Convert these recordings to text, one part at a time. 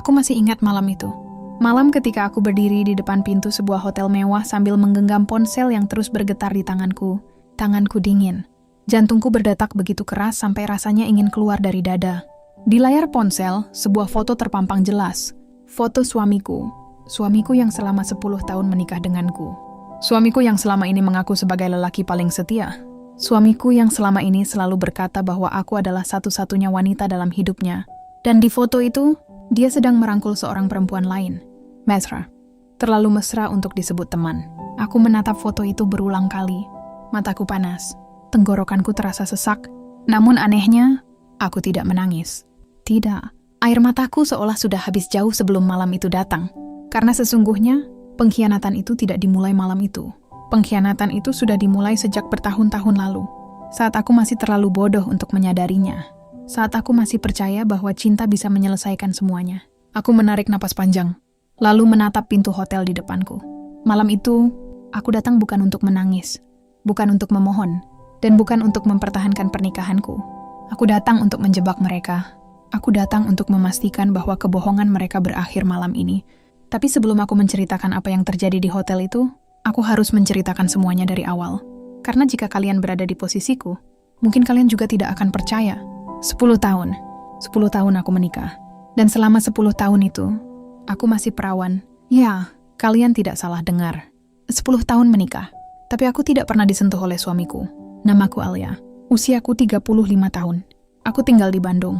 Aku masih ingat malam itu. Malam ketika aku berdiri di depan pintu sebuah hotel mewah sambil menggenggam ponsel yang terus bergetar di tanganku. Tanganku dingin. Jantungku berdetak begitu keras sampai rasanya ingin keluar dari dada. Di layar ponsel, sebuah foto terpampang jelas. Foto suamiku. Suamiku yang selama 10 tahun menikah denganku. Suamiku yang selama ini mengaku sebagai lelaki paling setia. Suamiku yang selama ini selalu berkata bahwa aku adalah satu-satunya wanita dalam hidupnya. Dan di foto itu, dia sedang merangkul seorang perempuan lain. Mesra. Terlalu mesra untuk disebut teman. Aku menatap foto itu berulang kali. Mataku panas. Tenggorokanku terasa sesak. Namun anehnya, aku tidak menangis. Tidak. Air mataku seolah sudah habis jauh sebelum malam itu datang. Karena sesungguhnya, pengkhianatan itu tidak dimulai malam itu. Pengkhianatan itu sudah dimulai sejak bertahun-tahun lalu. Saat aku masih terlalu bodoh untuk menyadarinya. Saat aku masih percaya bahwa cinta bisa menyelesaikan semuanya. Aku menarik napas panjang, lalu menatap pintu hotel di depanku. Malam itu, aku datang bukan untuk menangis, bukan untuk memohon, dan bukan untuk mempertahankan pernikahanku. Aku datang untuk menjebak mereka. Aku datang untuk memastikan bahwa kebohongan mereka berakhir malam ini. Tapi sebelum aku menceritakan apa yang terjadi di hotel itu, aku harus menceritakan semuanya dari awal. Karena jika kalian berada di posisiku, mungkin kalian juga tidak akan percaya. 10 tahun. 10 tahun aku menikah. Dan selama 10 tahun itu, aku masih perawan. Ya, kalian tidak salah dengar. 10 tahun menikah. Tapi aku tidak pernah disentuh oleh suamiku. Namaku Alia. Usiaku 35 tahun. Aku tinggal di Bandung.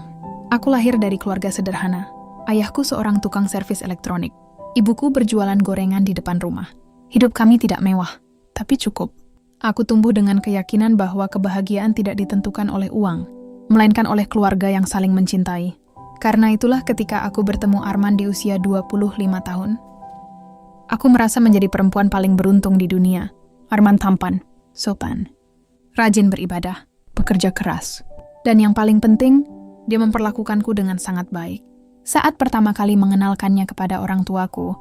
Aku lahir dari keluarga sederhana. Ayahku seorang tukang servis elektronik. Ibuku berjualan gorengan di depan rumah. Hidup kami tidak mewah, tapi cukup. Aku tumbuh dengan keyakinan bahwa kebahagiaan tidak ditentukan oleh uang, melainkan oleh keluarga yang saling mencintai. Karena itulah ketika aku bertemu Arman di usia 25 tahun, aku merasa menjadi perempuan paling beruntung di dunia. Arman tampan, sopan, rajin beribadah, bekerja keras. Dan yang paling penting, dia memperlakukanku dengan sangat baik. Saat pertama kali mengenalkannya kepada orang tuaku,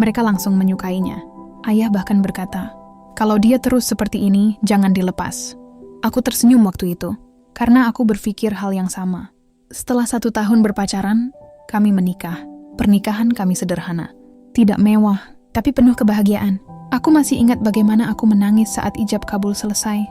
mereka langsung menyukainya. Ayah bahkan berkata, kalau dia terus seperti ini, jangan dilepas. Aku tersenyum waktu itu, karena aku berpikir hal yang sama. Setelah 1 tahun berpacaran, kami menikah. Pernikahan kami sederhana. Tidak mewah, tapi penuh kebahagiaan. Aku masih ingat bagaimana aku menangis saat ijab kabul selesai.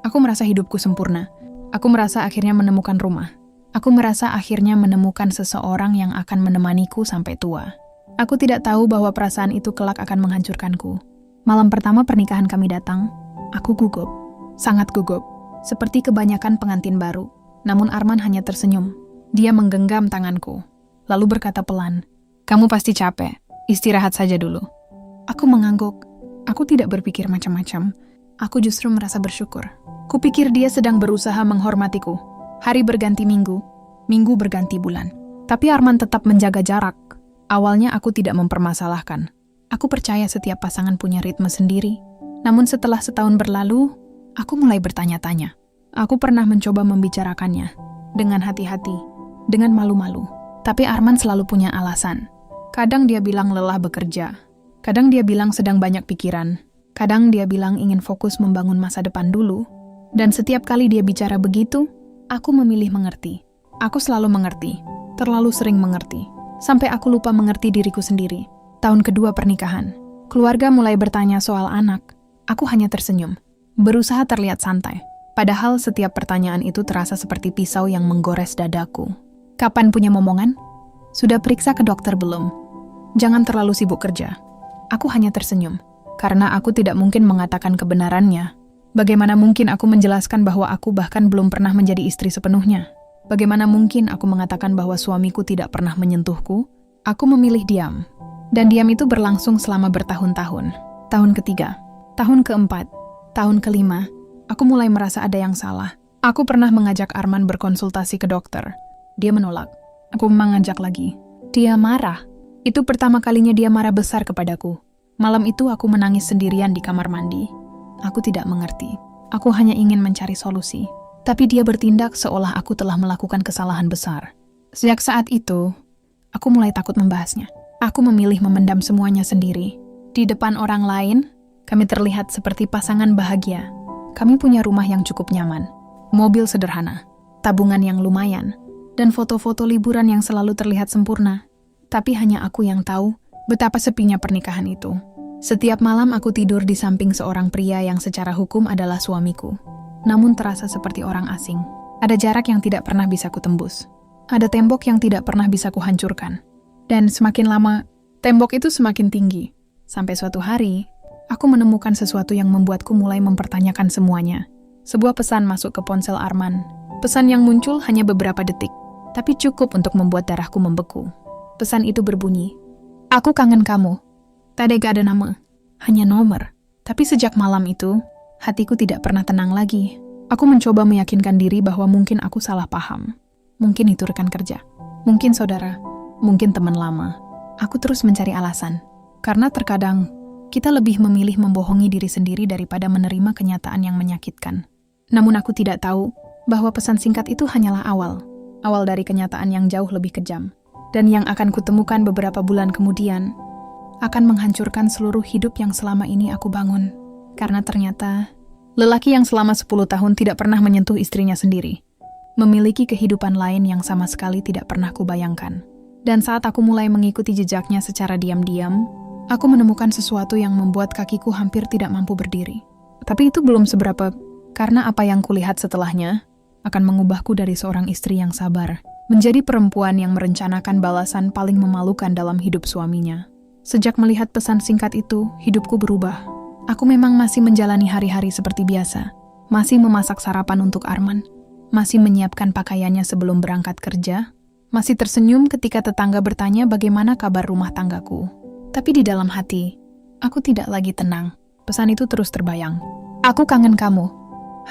Aku merasa hidupku sempurna. Aku merasa akhirnya menemukan rumah. Aku merasa akhirnya menemukan seseorang yang akan menemaniku sampai tua. Aku tidak tahu bahwa perasaan itu kelak akan menghancurkanku. Malam pertama pernikahan kami datang, aku gugup. Sangat gugup. Seperti kebanyakan pengantin baru. Namun Arman hanya tersenyum. Dia menggenggam tanganku. Lalu berkata pelan, "Kamu pasti capek. Istirahat saja dulu." Aku mengangguk. Aku tidak berpikir macam-macam. Aku justru merasa bersyukur. Kupikir dia sedang berusaha menghormatiku. Hari berganti minggu, minggu berganti bulan. Tapi Arman tetap menjaga jarak. Awalnya aku tidak mempermasalahkan. Aku percaya setiap pasangan punya ritme sendiri. Namun setelah setahun berlalu, aku mulai bertanya-tanya. Aku pernah mencoba membicarakannya. Dengan hati-hati, dengan malu-malu. Tapi Arman selalu punya alasan. Kadang dia bilang lelah bekerja. Kadang dia bilang sedang banyak pikiran. Kadang dia bilang ingin fokus membangun masa depan dulu. Dan setiap kali dia bicara begitu, aku memilih mengerti. Aku selalu mengerti, terlalu sering mengerti. Sampai aku lupa mengerti diriku sendiri. Tahun kedua pernikahan, keluarga mulai bertanya soal anak. Aku hanya tersenyum, berusaha terlihat santai. Padahal setiap pertanyaan itu terasa seperti pisau yang menggores dadaku. Kapan punya momongan? Sudah periksa ke dokter belum? Jangan terlalu sibuk kerja. Aku hanya tersenyum, karena aku tidak mungkin mengatakan kebenarannya. Bagaimana mungkin aku menjelaskan bahwa aku bahkan belum pernah menjadi istri sepenuhnya? Bagaimana mungkin aku mengatakan bahwa suamiku tidak pernah menyentuhku? Aku memilih diam. Dan diam itu berlangsung selama bertahun-tahun. Tahun ketiga, tahun keempat, tahun kelima, aku mulai merasa ada yang salah. Aku pernah mengajak Arman berkonsultasi ke dokter. Dia menolak. Aku mengajak lagi. Dia marah. Itu pertama kalinya dia marah besar kepadaku. Malam itu aku menangis sendirian di kamar mandi. Aku tidak mengerti. Aku hanya ingin mencari solusi. Tapi dia bertindak seolah aku telah melakukan kesalahan besar. Sejak saat itu, aku mulai takut membahasnya. Aku memilih memendam semuanya sendiri. Di depan orang lain, kami terlihat seperti pasangan bahagia. Kami punya rumah yang cukup nyaman, mobil sederhana, tabungan yang lumayan, dan foto-foto liburan yang selalu terlihat sempurna. Tapi hanya aku yang tahu betapa sepinya pernikahan itu. Setiap malam aku tidur di samping seorang pria yang secara hukum adalah suamiku. Namun terasa seperti orang asing. Ada jarak yang tidak pernah bisa kutembus. Ada tembok yang tidak pernah bisa kuhancurkan. Dan semakin lama, tembok itu semakin tinggi. Sampai suatu hari, aku menemukan sesuatu yang membuatku mulai mempertanyakan semuanya. Sebuah pesan masuk ke ponsel Arman. Pesan yang muncul hanya beberapa detik, tapi cukup untuk membuat darahku membeku. Pesan itu berbunyi, "Aku kangen kamu." Tadi gak ada nama, hanya nomor. Tapi sejak malam itu, hatiku tidak pernah tenang lagi. Aku mencoba meyakinkan diri bahwa mungkin aku salah paham. Mungkin itu rekan kerja, mungkin saudara, mungkin teman lama. Aku terus mencari alasan. Karena terkadang, kita lebih memilih membohongi diri sendiri daripada menerima kenyataan yang menyakitkan. Namun aku tidak tahu bahwa pesan singkat itu hanyalah awal dari kenyataan yang jauh lebih kejam. Dan yang akan kutemukan beberapa bulan kemudian, akan menghancurkan seluruh hidup yang selama ini aku bangun. Karena ternyata, lelaki yang selama 10 tahun tidak pernah menyentuh istrinya sendiri, memiliki kehidupan lain yang sama sekali tidak pernah kubayangkan. Dan saat aku mulai mengikuti jejaknya secara diam-diam, aku menemukan sesuatu yang membuat kakiku hampir tidak mampu berdiri. Tapi itu belum seberapa, karena apa yang kulihat setelahnya akan mengubahku dari seorang istri yang sabar menjadi perempuan yang merencanakan balasan paling memalukan dalam hidup suaminya. Sejak melihat pesan singkat itu, hidupku berubah. Aku memang masih menjalani hari-hari seperti biasa, masih memasak sarapan untuk Arman, masih menyiapkan pakaiannya sebelum berangkat kerja, masih tersenyum ketika tetangga bertanya bagaimana kabar rumah tanggaku. Tapi di dalam hati, aku tidak lagi tenang. Pesan itu terus terbayang. "Aku kangen kamu."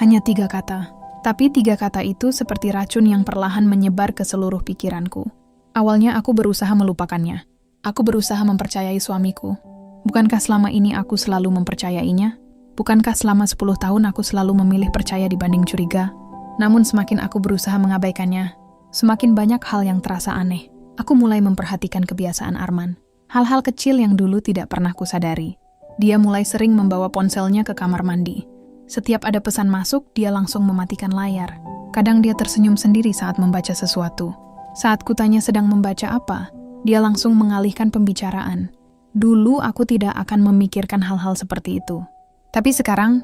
Hanya 3 kata. Tapi 3 kata itu seperti racun yang perlahan menyebar ke seluruh pikiranku. Awalnya aku berusaha melupakannya. Aku berusaha mempercayai suamiku. Bukankah selama ini aku selalu mempercayainya? Bukankah selama 10 tahun aku selalu memilih percaya dibanding curiga? Namun semakin aku berusaha mengabaikannya, semakin banyak hal yang terasa aneh. Aku mulai memperhatikan kebiasaan Arman. Hal-hal kecil yang dulu tidak pernah kusadari. Dia mulai sering membawa ponselnya ke kamar mandi. Setiap ada pesan masuk, dia langsung mematikan layar. Kadang dia tersenyum sendiri saat membaca sesuatu. Saat kutanya sedang membaca apa, dia langsung mengalihkan pembicaraan. Dulu aku tidak akan memikirkan hal-hal seperti itu. Tapi sekarang,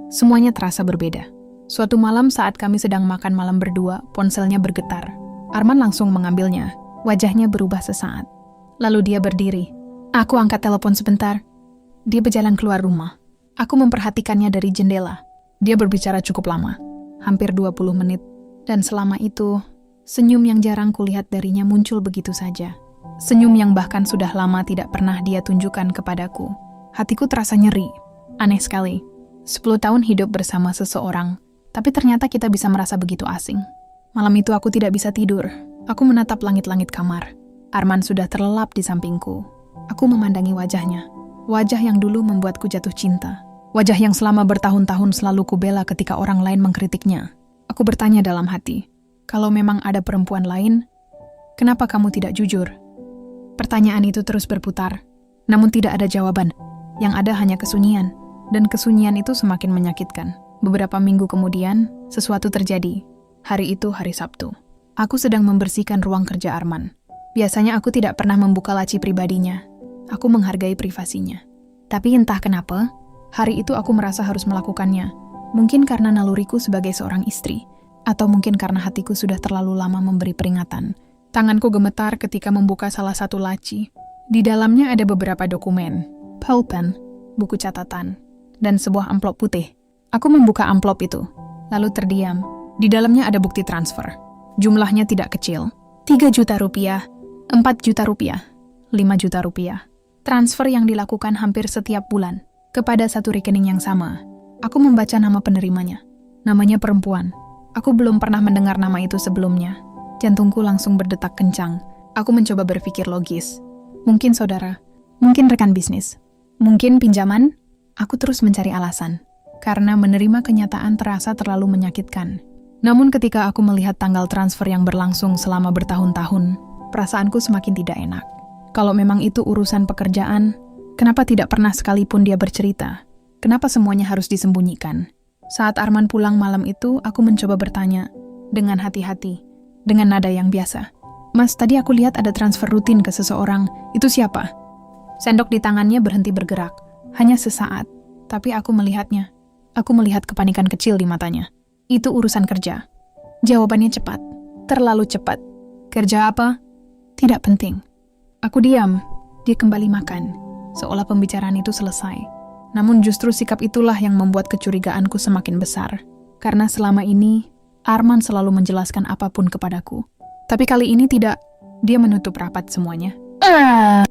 semuanya terasa berbeda. Suatu malam saat kami sedang makan malam berdua, ponselnya bergetar. Arman langsung mengambilnya. Wajahnya berubah sesaat. Lalu dia berdiri. Aku angkat telepon sebentar. Dia berjalan keluar rumah. Aku memperhatikannya dari jendela. Dia berbicara cukup lama, hampir 20 menit. Dan selama itu, senyum yang jarang kulihat darinya muncul begitu saja. Senyum yang bahkan sudah lama tidak pernah dia tunjukkan kepadaku. Hatiku terasa nyeri. Aneh sekali. 10 tahun hidup bersama seseorang, tapi ternyata kita bisa merasa begitu asing. Malam itu aku tidak bisa tidur. Aku menatap langit-langit kamar. Arman sudah terlelap di sampingku. Aku memandangi wajahnya. Wajah yang dulu membuatku jatuh cinta. Wajah yang selama bertahun-tahun selalu kubela ketika orang lain mengkritiknya. Aku bertanya dalam hati, kalau memang ada perempuan lain, kenapa kamu tidak jujur? Pertanyaan itu terus berputar, namun tidak ada jawaban. Yang ada hanya kesunyian, dan kesunyian itu semakin menyakitkan. Beberapa minggu kemudian, sesuatu terjadi. Hari itu hari Sabtu. Aku sedang membersihkan ruang kerja Arman. Biasanya aku tidak pernah membuka laci pribadinya. Aku menghargai privasinya. Tapi entah kenapa, hari itu aku merasa harus melakukannya. Mungkin karena naluriku sebagai seorang istri, atau mungkin karena hatiku sudah terlalu lama memberi peringatan. Tanganku gemetar ketika membuka salah satu laci. Di dalamnya ada beberapa dokumen, pulpen, buku catatan, dan sebuah amplop putih. Aku membuka amplop itu, lalu terdiam. Di dalamnya ada bukti transfer. Jumlahnya tidak kecil. 3 juta rupiah, 4 juta rupiah, 5 juta rupiah. Transfer yang dilakukan hampir setiap bulan kepada satu rekening yang sama. Aku membaca nama penerimanya. Namanya perempuan. Aku belum pernah mendengar nama itu sebelumnya. Jantungku langsung berdetak kencang. Aku mencoba berpikir logis. Mungkin saudara, mungkin rekan bisnis, mungkin pinjaman. Aku terus mencari alasan. Karena menerima kenyataan terasa terlalu menyakitkan. Namun ketika aku melihat tanggal transfer yang berlangsung selama bertahun-tahun, perasaanku semakin tidak enak. Kalau memang itu urusan pekerjaan, kenapa tidak pernah sekalipun dia bercerita? Kenapa semuanya harus disembunyikan? Saat Arman pulang malam itu, aku mencoba bertanya, dengan hati-hati, dengan nada yang biasa. Mas, tadi aku lihat ada transfer rutin ke seseorang. Itu siapa? Sendok di tangannya berhenti bergerak. Hanya sesaat. Tapi aku melihatnya. Aku melihat kepanikan kecil di matanya. Itu urusan kerja. Jawabannya cepat. Terlalu cepat. Kerja apa? Tidak penting. Aku diam. Dia kembali makan. Seolah pembicaraan itu selesai. Namun justru sikap itulah yang membuat kecurigaanku semakin besar. Karena selama ini, Arman selalu menjelaskan apapun kepadaku. Tapi kali ini tidak. Dia menutup rapat semuanya.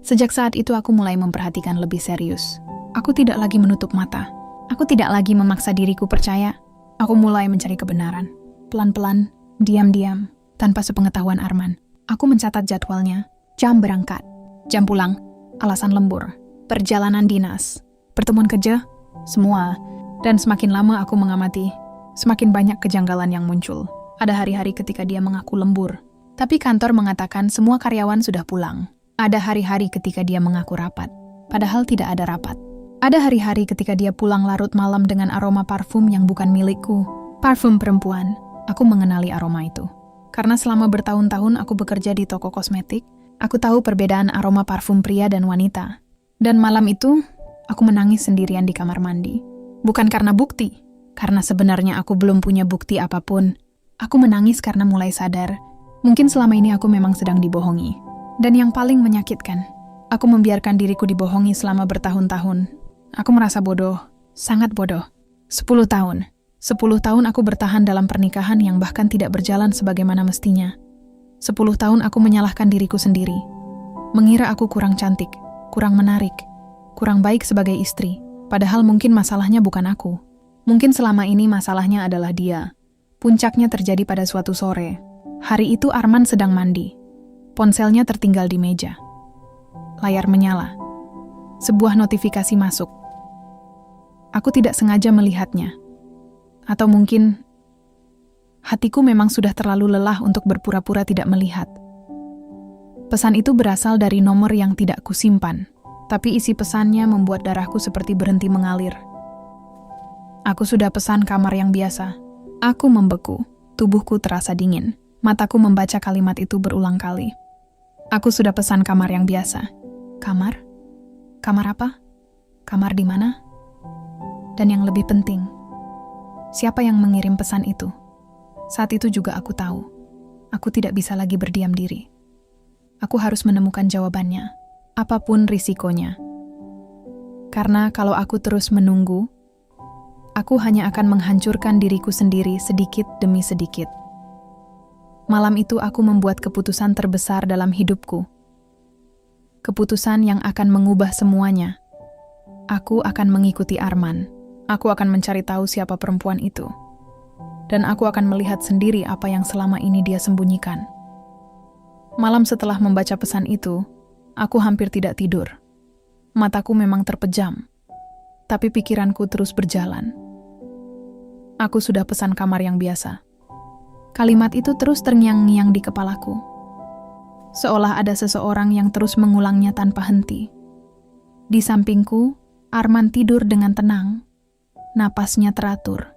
Sejak saat itu aku mulai memperhatikan lebih serius. Aku tidak lagi menutup mata. Aku tidak lagi memaksa diriku percaya. Aku mulai mencari kebenaran. Pelan-pelan, diam-diam, tanpa sepengetahuan Arman. Aku mencatat jadwalnya. Jam berangkat, jam pulang, alasan lembur, perjalanan dinas, pertemuan kerja, semua. Dan semakin lama aku mengamati, semakin banyak kejanggalan yang muncul. Ada hari-hari ketika dia mengaku lembur. Tapi kantor mengatakan semua karyawan sudah pulang. Ada hari-hari ketika dia mengaku rapat. Padahal tidak ada rapat. Ada hari-hari ketika dia pulang larut malam dengan aroma parfum yang bukan milikku. Parfum perempuan. Aku mengenali aroma itu. Karena selama bertahun-tahun aku bekerja di toko kosmetik, aku tahu perbedaan aroma parfum pria dan wanita. Dan malam itu, aku menangis sendirian di kamar mandi. Bukan karena bukti. Karena sebenarnya aku belum punya bukti apapun. Aku menangis karena mulai sadar, mungkin selama ini aku memang sedang dibohongi. Dan yang paling menyakitkan, aku membiarkan diriku dibohongi selama bertahun-tahun. Aku merasa bodoh, sangat bodoh. 10 tahun. 10 tahun aku bertahan dalam pernikahan yang bahkan tidak berjalan sebagaimana mestinya. 10 tahun aku menyalahkan diriku sendiri. Mengira aku kurang cantik, kurang menarik, kurang baik sebagai istri. Padahal mungkin masalahnya bukan aku. Mungkin selama ini masalahnya adalah dia. Puncaknya terjadi pada suatu sore. Hari itu Arman sedang mandi. Ponselnya tertinggal di meja. Layar menyala. Sebuah notifikasi masuk. Aku tidak sengaja melihatnya. Atau mungkin hatiku memang sudah terlalu lelah untuk berpura-pura tidak melihat. Pesan itu berasal dari nomor yang tidak kusimpan, tapi isi pesannya membuat darahku seperti berhenti mengalir. Aku sudah pesan kamar yang biasa. Aku membeku, tubuhku terasa dingin. Mataku membaca kalimat itu berulang kali. Aku sudah pesan kamar yang biasa. Kamar? Kamar apa? Kamar di mana? Dan yang lebih penting, siapa yang mengirim pesan itu? Saat itu juga aku tahu, aku tidak bisa lagi berdiam diri. Aku harus menemukan jawabannya, apapun risikonya. Karena kalau aku terus menunggu, aku hanya akan menghancurkan diriku sendiri sedikit demi sedikit. Malam itu aku membuat keputusan terbesar dalam hidupku. Keputusan yang akan mengubah semuanya. Aku akan mengikuti Arman. Aku akan mencari tahu siapa perempuan itu. Dan aku akan melihat sendiri apa yang selama ini dia sembunyikan. Malam setelah membaca pesan itu, aku hampir tidak tidur. Mataku memang terpejam. Tapi pikiranku terus berjalan. Aku sudah pesan kamar yang biasa. Kalimat itu terus terngiang-ngiang di kepalaku. Seolah ada seseorang yang terus mengulangnya tanpa henti. Di sampingku, Arman tidur dengan tenang. Napasnya teratur.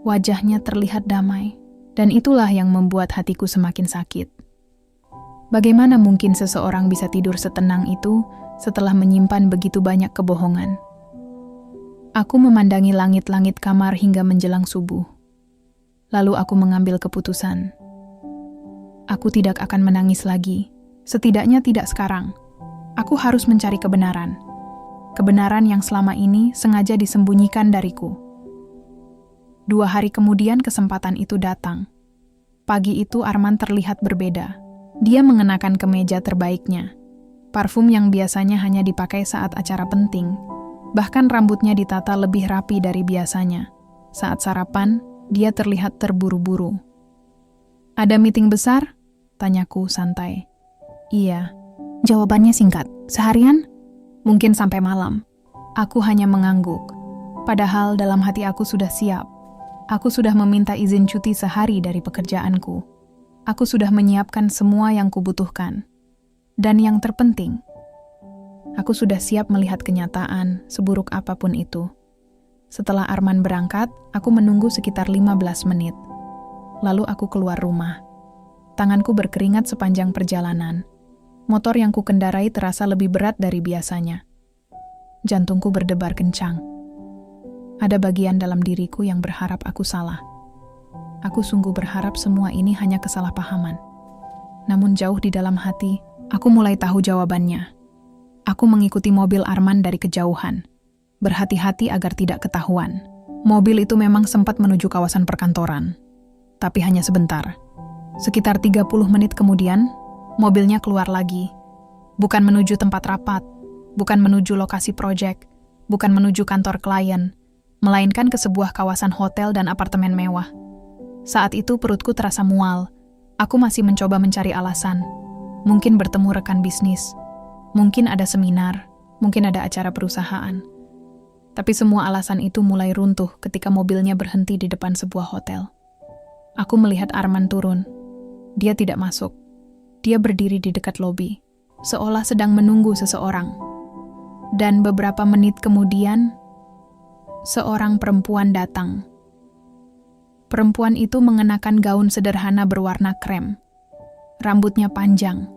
Wajahnya terlihat damai. Dan itulah yang membuat hatiku semakin sakit. Bagaimana mungkin seseorang bisa tidur setenang itu setelah menyimpan begitu banyak kebohongan? Aku memandangi langit-langit kamar hingga menjelang subuh. Lalu aku mengambil keputusan. Aku tidak akan menangis lagi. Setidaknya tidak sekarang. Aku harus mencari kebenaran. Kebenaran yang selama ini sengaja disembunyikan dariku. 2 hari kemudian kesempatan itu datang. Pagi itu Arman terlihat berbeda. Dia mengenakan kemeja terbaiknya. Parfum yang biasanya hanya dipakai saat acara penting. Bahkan rambutnya ditata lebih rapi dari biasanya. Saat sarapan, dia terlihat terburu-buru. "Ada meeting besar?" tanyaku santai. "Iya." Jawabannya singkat. "Seharian?" "Mungkin sampai malam." Aku hanya mengangguk. Padahal dalam hati aku sudah siap. Aku sudah meminta izin cuti sehari dari pekerjaanku. Aku sudah menyiapkan semua yang kubutuhkan. Dan yang terpenting, aku sudah siap melihat kenyataan seburuk apapun itu. Setelah Arman berangkat, aku menunggu sekitar 15 menit. Lalu aku keluar rumah. Tanganku berkeringat sepanjang perjalanan. Motor yang kukendarai terasa lebih berat dari biasanya. Jantungku berdebar kencang. Ada bagian dalam diriku yang berharap aku salah. Aku sungguh berharap semua ini hanya kesalahpahaman. Namun jauh di dalam hati, aku mulai tahu jawabannya. Aku mengikuti mobil Arman dari kejauhan. Berhati-hati agar tidak ketahuan. Mobil itu memang sempat menuju kawasan perkantoran. Tapi hanya sebentar. Sekitar 30 menit kemudian, mobilnya keluar lagi. Bukan menuju tempat rapat, bukan menuju lokasi proyek, bukan menuju kantor klien, melainkan ke sebuah kawasan hotel dan apartemen mewah. Saat itu perutku terasa mual. Aku masih mencoba mencari alasan. Mungkin bertemu rekan bisnis, mungkin ada seminar, mungkin ada acara perusahaan. Tapi semua alasan itu mulai runtuh ketika mobilnya berhenti di depan sebuah hotel. Aku melihat Arman turun. Dia tidak masuk. Dia berdiri di dekat lobi, seolah sedang menunggu seseorang. Dan beberapa menit kemudian, seorang perempuan datang. Perempuan itu mengenakan gaun sederhana berwarna krem. Rambutnya panjang,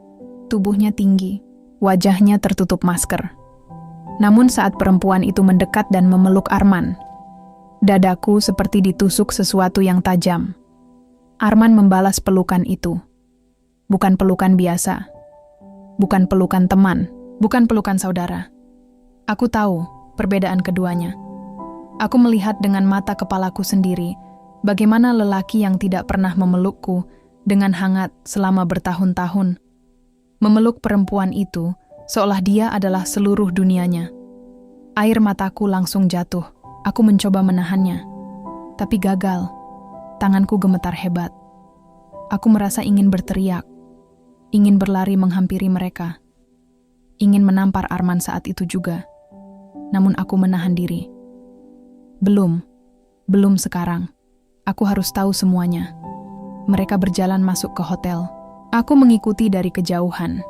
tubuhnya tinggi, wajahnya tertutup masker. Namun saat perempuan itu mendekat dan memeluk Arman, dadaku seperti ditusuk sesuatu yang tajam. Arman membalas pelukan itu. Bukan pelukan biasa. Bukan pelukan teman. Bukan pelukan saudara. Aku tahu perbedaan keduanya. Aku melihat dengan mata kepalaku sendiri bagaimana lelaki yang tidak pernah memelukku dengan hangat selama bertahun-tahun memeluk perempuan itu seolah dia adalah seluruh dunianya. Air mataku langsung jatuh. Aku mencoba menahannya. Tapi gagal. Tanganku gemetar hebat. Aku merasa ingin berteriak. Ingin berlari menghampiri mereka. Ingin menampar Arman saat itu juga. Namun aku menahan diri. Belum sekarang. Aku harus tahu semuanya. Mereka berjalan masuk ke hotel. Aku mengikuti dari kejauhan.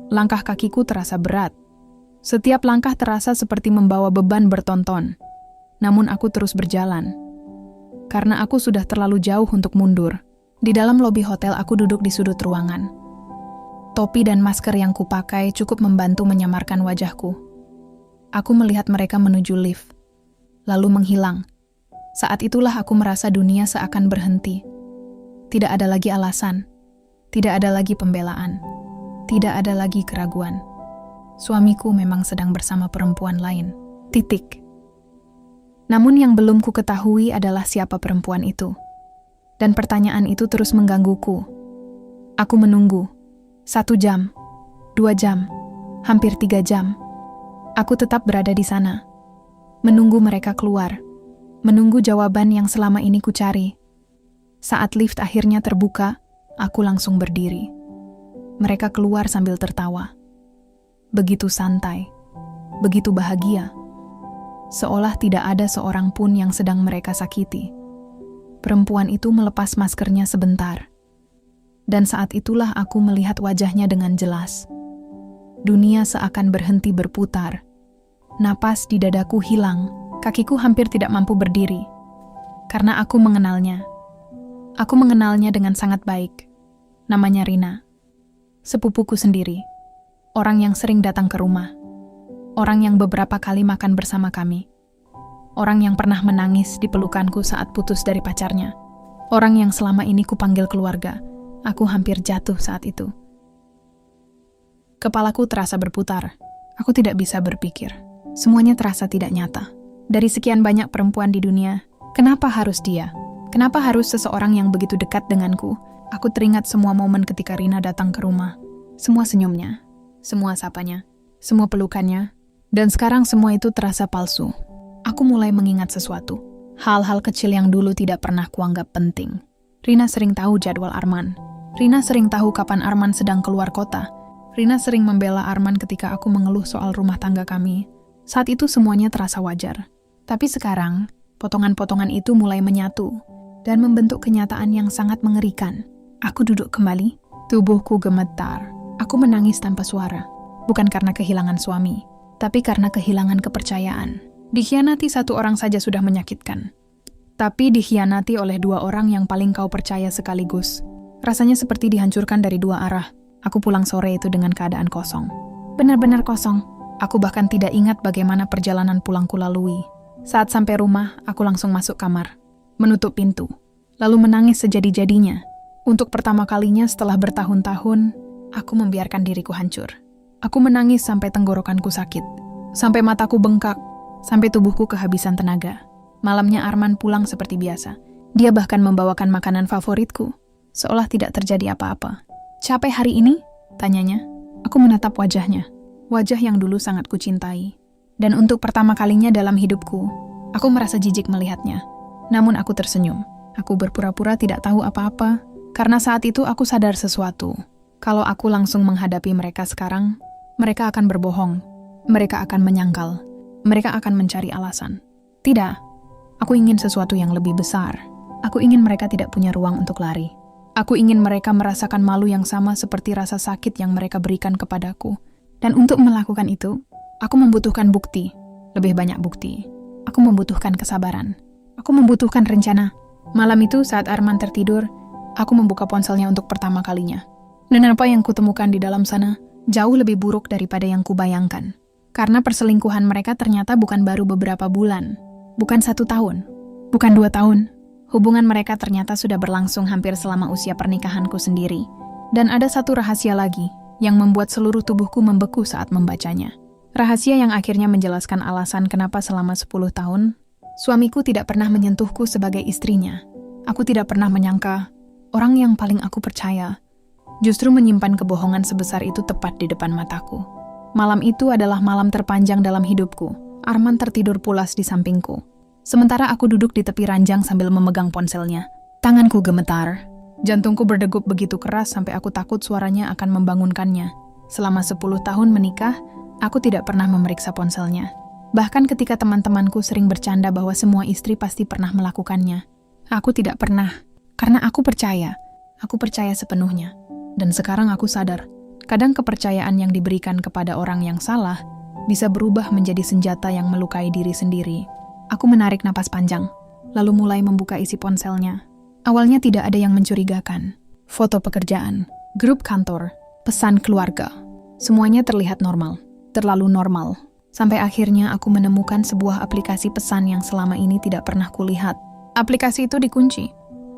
Langkah kakiku terasa berat. Setiap langkah terasa seperti membawa beban bertonton. Namun aku terus berjalan. Karena aku sudah terlalu jauh untuk mundur. Di dalam lobi hotel aku duduk di sudut ruangan. Topi dan masker yang kupakai cukup membantu menyamarkan wajahku. Aku melihat mereka menuju lift, lalu menghilang. Saat itulah aku merasa dunia seakan berhenti. Tidak ada lagi alasan, tidak ada lagi pembelaan, tidak ada lagi keraguan. Suamiku memang sedang bersama perempuan lain. Titik. Namun yang belum ku ketahui adalah siapa perempuan itu. Dan pertanyaan itu terus menggangguku. Aku menunggu. 1 jam, 2 jam, hampir 3 jam. Aku tetap berada di sana. Menunggu mereka keluar. Menunggu jawaban yang selama ini ku cari. Saat lift akhirnya terbuka, aku langsung berdiri. Mereka keluar sambil tertawa. Begitu santai, begitu bahagia. Seolah tidak ada seorang pun yang sedang mereka sakiti. Perempuan itu melepas maskernya sebentar. Dan saat itulah aku melihat wajahnya dengan jelas. Dunia seakan berhenti berputar. Napas di dadaku hilang. Kakiku hampir tidak mampu berdiri. Karena aku mengenalnya. Aku mengenalnya dengan sangat baik. Namanya Rina. Sepupuku sendiri. Orang yang sering datang ke rumah. Orang yang beberapa kali makan bersama kami. Orang yang pernah menangis di pelukanku saat putus dari pacarnya. Orang yang selama ini kupanggil keluarga. Aku hampir jatuh saat itu. Kepalaku terasa berputar. Aku tidak bisa berpikir. Semuanya terasa tidak nyata. Dari sekian banyak perempuan di dunia, kenapa harus dia? Kenapa harus seseorang yang begitu dekat denganku? Aku teringat semua momen ketika Rina datang ke rumah. Semua senyumnya, semua sapanya, semua pelukannya. Dan sekarang semua itu terasa palsu. Aku mulai mengingat sesuatu. Hal-hal kecil yang dulu tidak pernah kuanggap penting. Rina sering tahu jadwal Arman. Rina sering tahu kapan Arman sedang keluar kota. Rina sering membela Arman ketika aku mengeluh soal rumah tangga kami. Saat itu semuanya terasa wajar. Tapi sekarang, potongan-potongan itu mulai menyatu dan membentuk kenyataan yang sangat mengerikan. Aku duduk kembali, tubuhku gemetar. Aku menangis tanpa suara. Bukan karena kehilangan suami, tapi karena kehilangan kepercayaan. Dikhianati satu orang saja sudah menyakitkan. Tapi dikhianati oleh 2 orang yang paling kau percaya sekaligus. Rasanya seperti dihancurkan dari dua arah. Aku pulang sore itu dengan keadaan kosong. Benar-benar kosong. Aku bahkan tidak ingat bagaimana perjalanan pulangku lalui. Saat sampai rumah, aku langsung masuk kamar, menutup pintu, lalu menangis sejadi-jadinya. Untuk pertama kalinya setelah bertahun-tahun, aku membiarkan diriku hancur. Aku menangis sampai tenggorokanku sakit, sampai mataku bengkak, sampai tubuhku kehabisan tenaga. Malamnya Arman pulang seperti biasa. Dia bahkan membawakan makanan favoritku, seolah tidak terjadi apa-apa. "Capek hari ini?" tanyanya. Aku menatap wajahnya, wajah yang dulu sangat kucintai. Dan untuk pertama kalinya dalam hidupku, aku merasa jijik melihatnya. Namun aku tersenyum. Aku berpura-pura tidak tahu apa-apa, karena saat itu aku sadar sesuatu. Kalau aku langsung menghadapi mereka sekarang, mereka akan berbohong. Mereka akan menyangkal. Mereka akan mencari alasan. Tidak, aku ingin sesuatu yang lebih besar. Aku ingin mereka tidak punya ruang untuk lari. Aku ingin mereka merasakan malu yang sama seperti rasa sakit yang mereka berikan kepadaku. Dan untuk melakukan itu, aku membutuhkan bukti, lebih banyak bukti. Aku membutuhkan kesabaran. Aku membutuhkan rencana. Malam itu saat Arman tertidur, aku membuka ponselnya untuk pertama kalinya. Dan apa yang kutemukan di dalam sana jauh lebih buruk daripada yang kubayangkan. Karena perselingkuhan mereka ternyata bukan baru beberapa bulan, bukan 1 tahun, bukan 2 tahun. Hubungan mereka ternyata sudah berlangsung hampir selama usia pernikahanku sendiri. Dan ada satu rahasia lagi yang membuat seluruh tubuhku membeku saat membacanya. Rahasia yang akhirnya menjelaskan alasan kenapa selama 10 tahun, suamiku tidak pernah menyentuhku sebagai istrinya. Aku tidak pernah menyangka orang yang paling aku percaya justru menyimpan kebohongan sebesar itu tepat di depan mataku. Malam itu adalah malam terpanjang dalam hidupku. Arman tertidur pulas di sampingku. Sementara aku duduk di tepi ranjang sambil memegang ponselnya. Tanganku gemetar. Jantungku berdegup begitu keras sampai aku takut suaranya akan membangunkannya. Selama 10 tahun menikah, aku tidak pernah memeriksa ponselnya. Bahkan ketika teman-temanku sering bercanda bahwa semua istri pasti pernah melakukannya. Aku tidak pernah, karena aku percaya. Aku percaya sepenuhnya. Dan sekarang aku sadar, kadang kepercayaan yang diberikan kepada orang yang salah bisa berubah menjadi senjata yang melukai diri sendiri. Aku menarik napas panjang, lalu mulai membuka isi ponselnya. Awalnya tidak ada yang mencurigakan. Foto pekerjaan, grup kantor, pesan keluarga. Semuanya terlihat normal, terlalu normal. Sampai akhirnya aku menemukan sebuah aplikasi pesan yang selama ini tidak pernah kulihat. Aplikasi itu dikunci.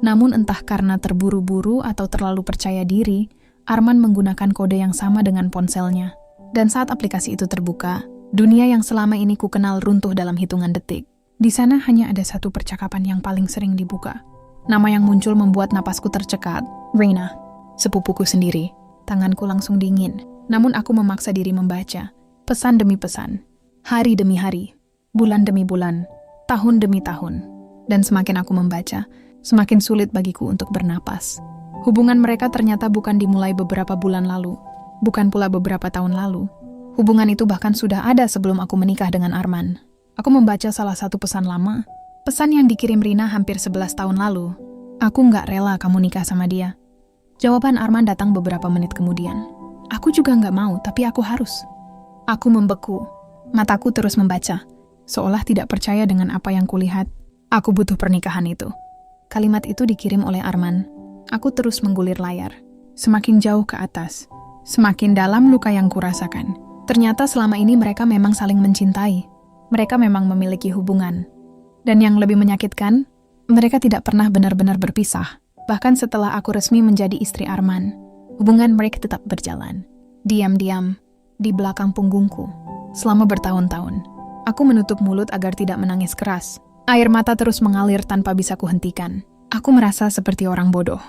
Namun entah karena terburu-buru atau terlalu percaya diri, Arman menggunakan kode yang sama dengan ponselnya. Dan saat aplikasi itu terbuka, dunia yang selama ini ku kenal runtuh dalam hitungan detik. Di sana hanya ada satu percakapan yang paling sering dibuka. Nama yang muncul membuat napasku tercekat. Reina, sepupuku sendiri. Tanganku langsung dingin. Namun aku memaksa diri membaca. Pesan demi pesan. Hari demi hari. Bulan demi bulan. Tahun demi tahun. Dan semakin aku membaca, semakin sulit bagiku untuk bernapas. Hubungan mereka ternyata bukan dimulai beberapa bulan lalu. Bukan pula beberapa tahun lalu. Hubungan itu bahkan sudah ada sebelum aku menikah dengan Arman. Aku membaca salah satu pesan lama. Pesan yang dikirim Rina hampir 11 tahun lalu. Aku nggak rela kamu nikah sama dia. Jawaban Arman datang beberapa menit kemudian. Aku juga nggak mau, tapi aku harus. Aku membeku. Mataku terus membaca. Seolah tidak percaya dengan apa yang kulihat. Aku butuh pernikahan itu. Kalimat itu dikirim oleh Arman. Aku terus menggulir layar. Semakin jauh ke atas. Semakin dalam luka yang kurasakan. Ternyata selama ini mereka memang saling mencintai. Mereka memang memiliki hubungan. Dan yang lebih menyakitkan, mereka tidak pernah benar-benar berpisah. Bahkan setelah aku resmi menjadi istri Arman, hubungan mereka tetap berjalan. Diam-diam, di belakang punggungku. Selama bertahun-tahun, aku menutup mulut agar tidak menangis keras. Air mata terus mengalir tanpa bisa kuhentikan. Aku merasa seperti orang bodoh.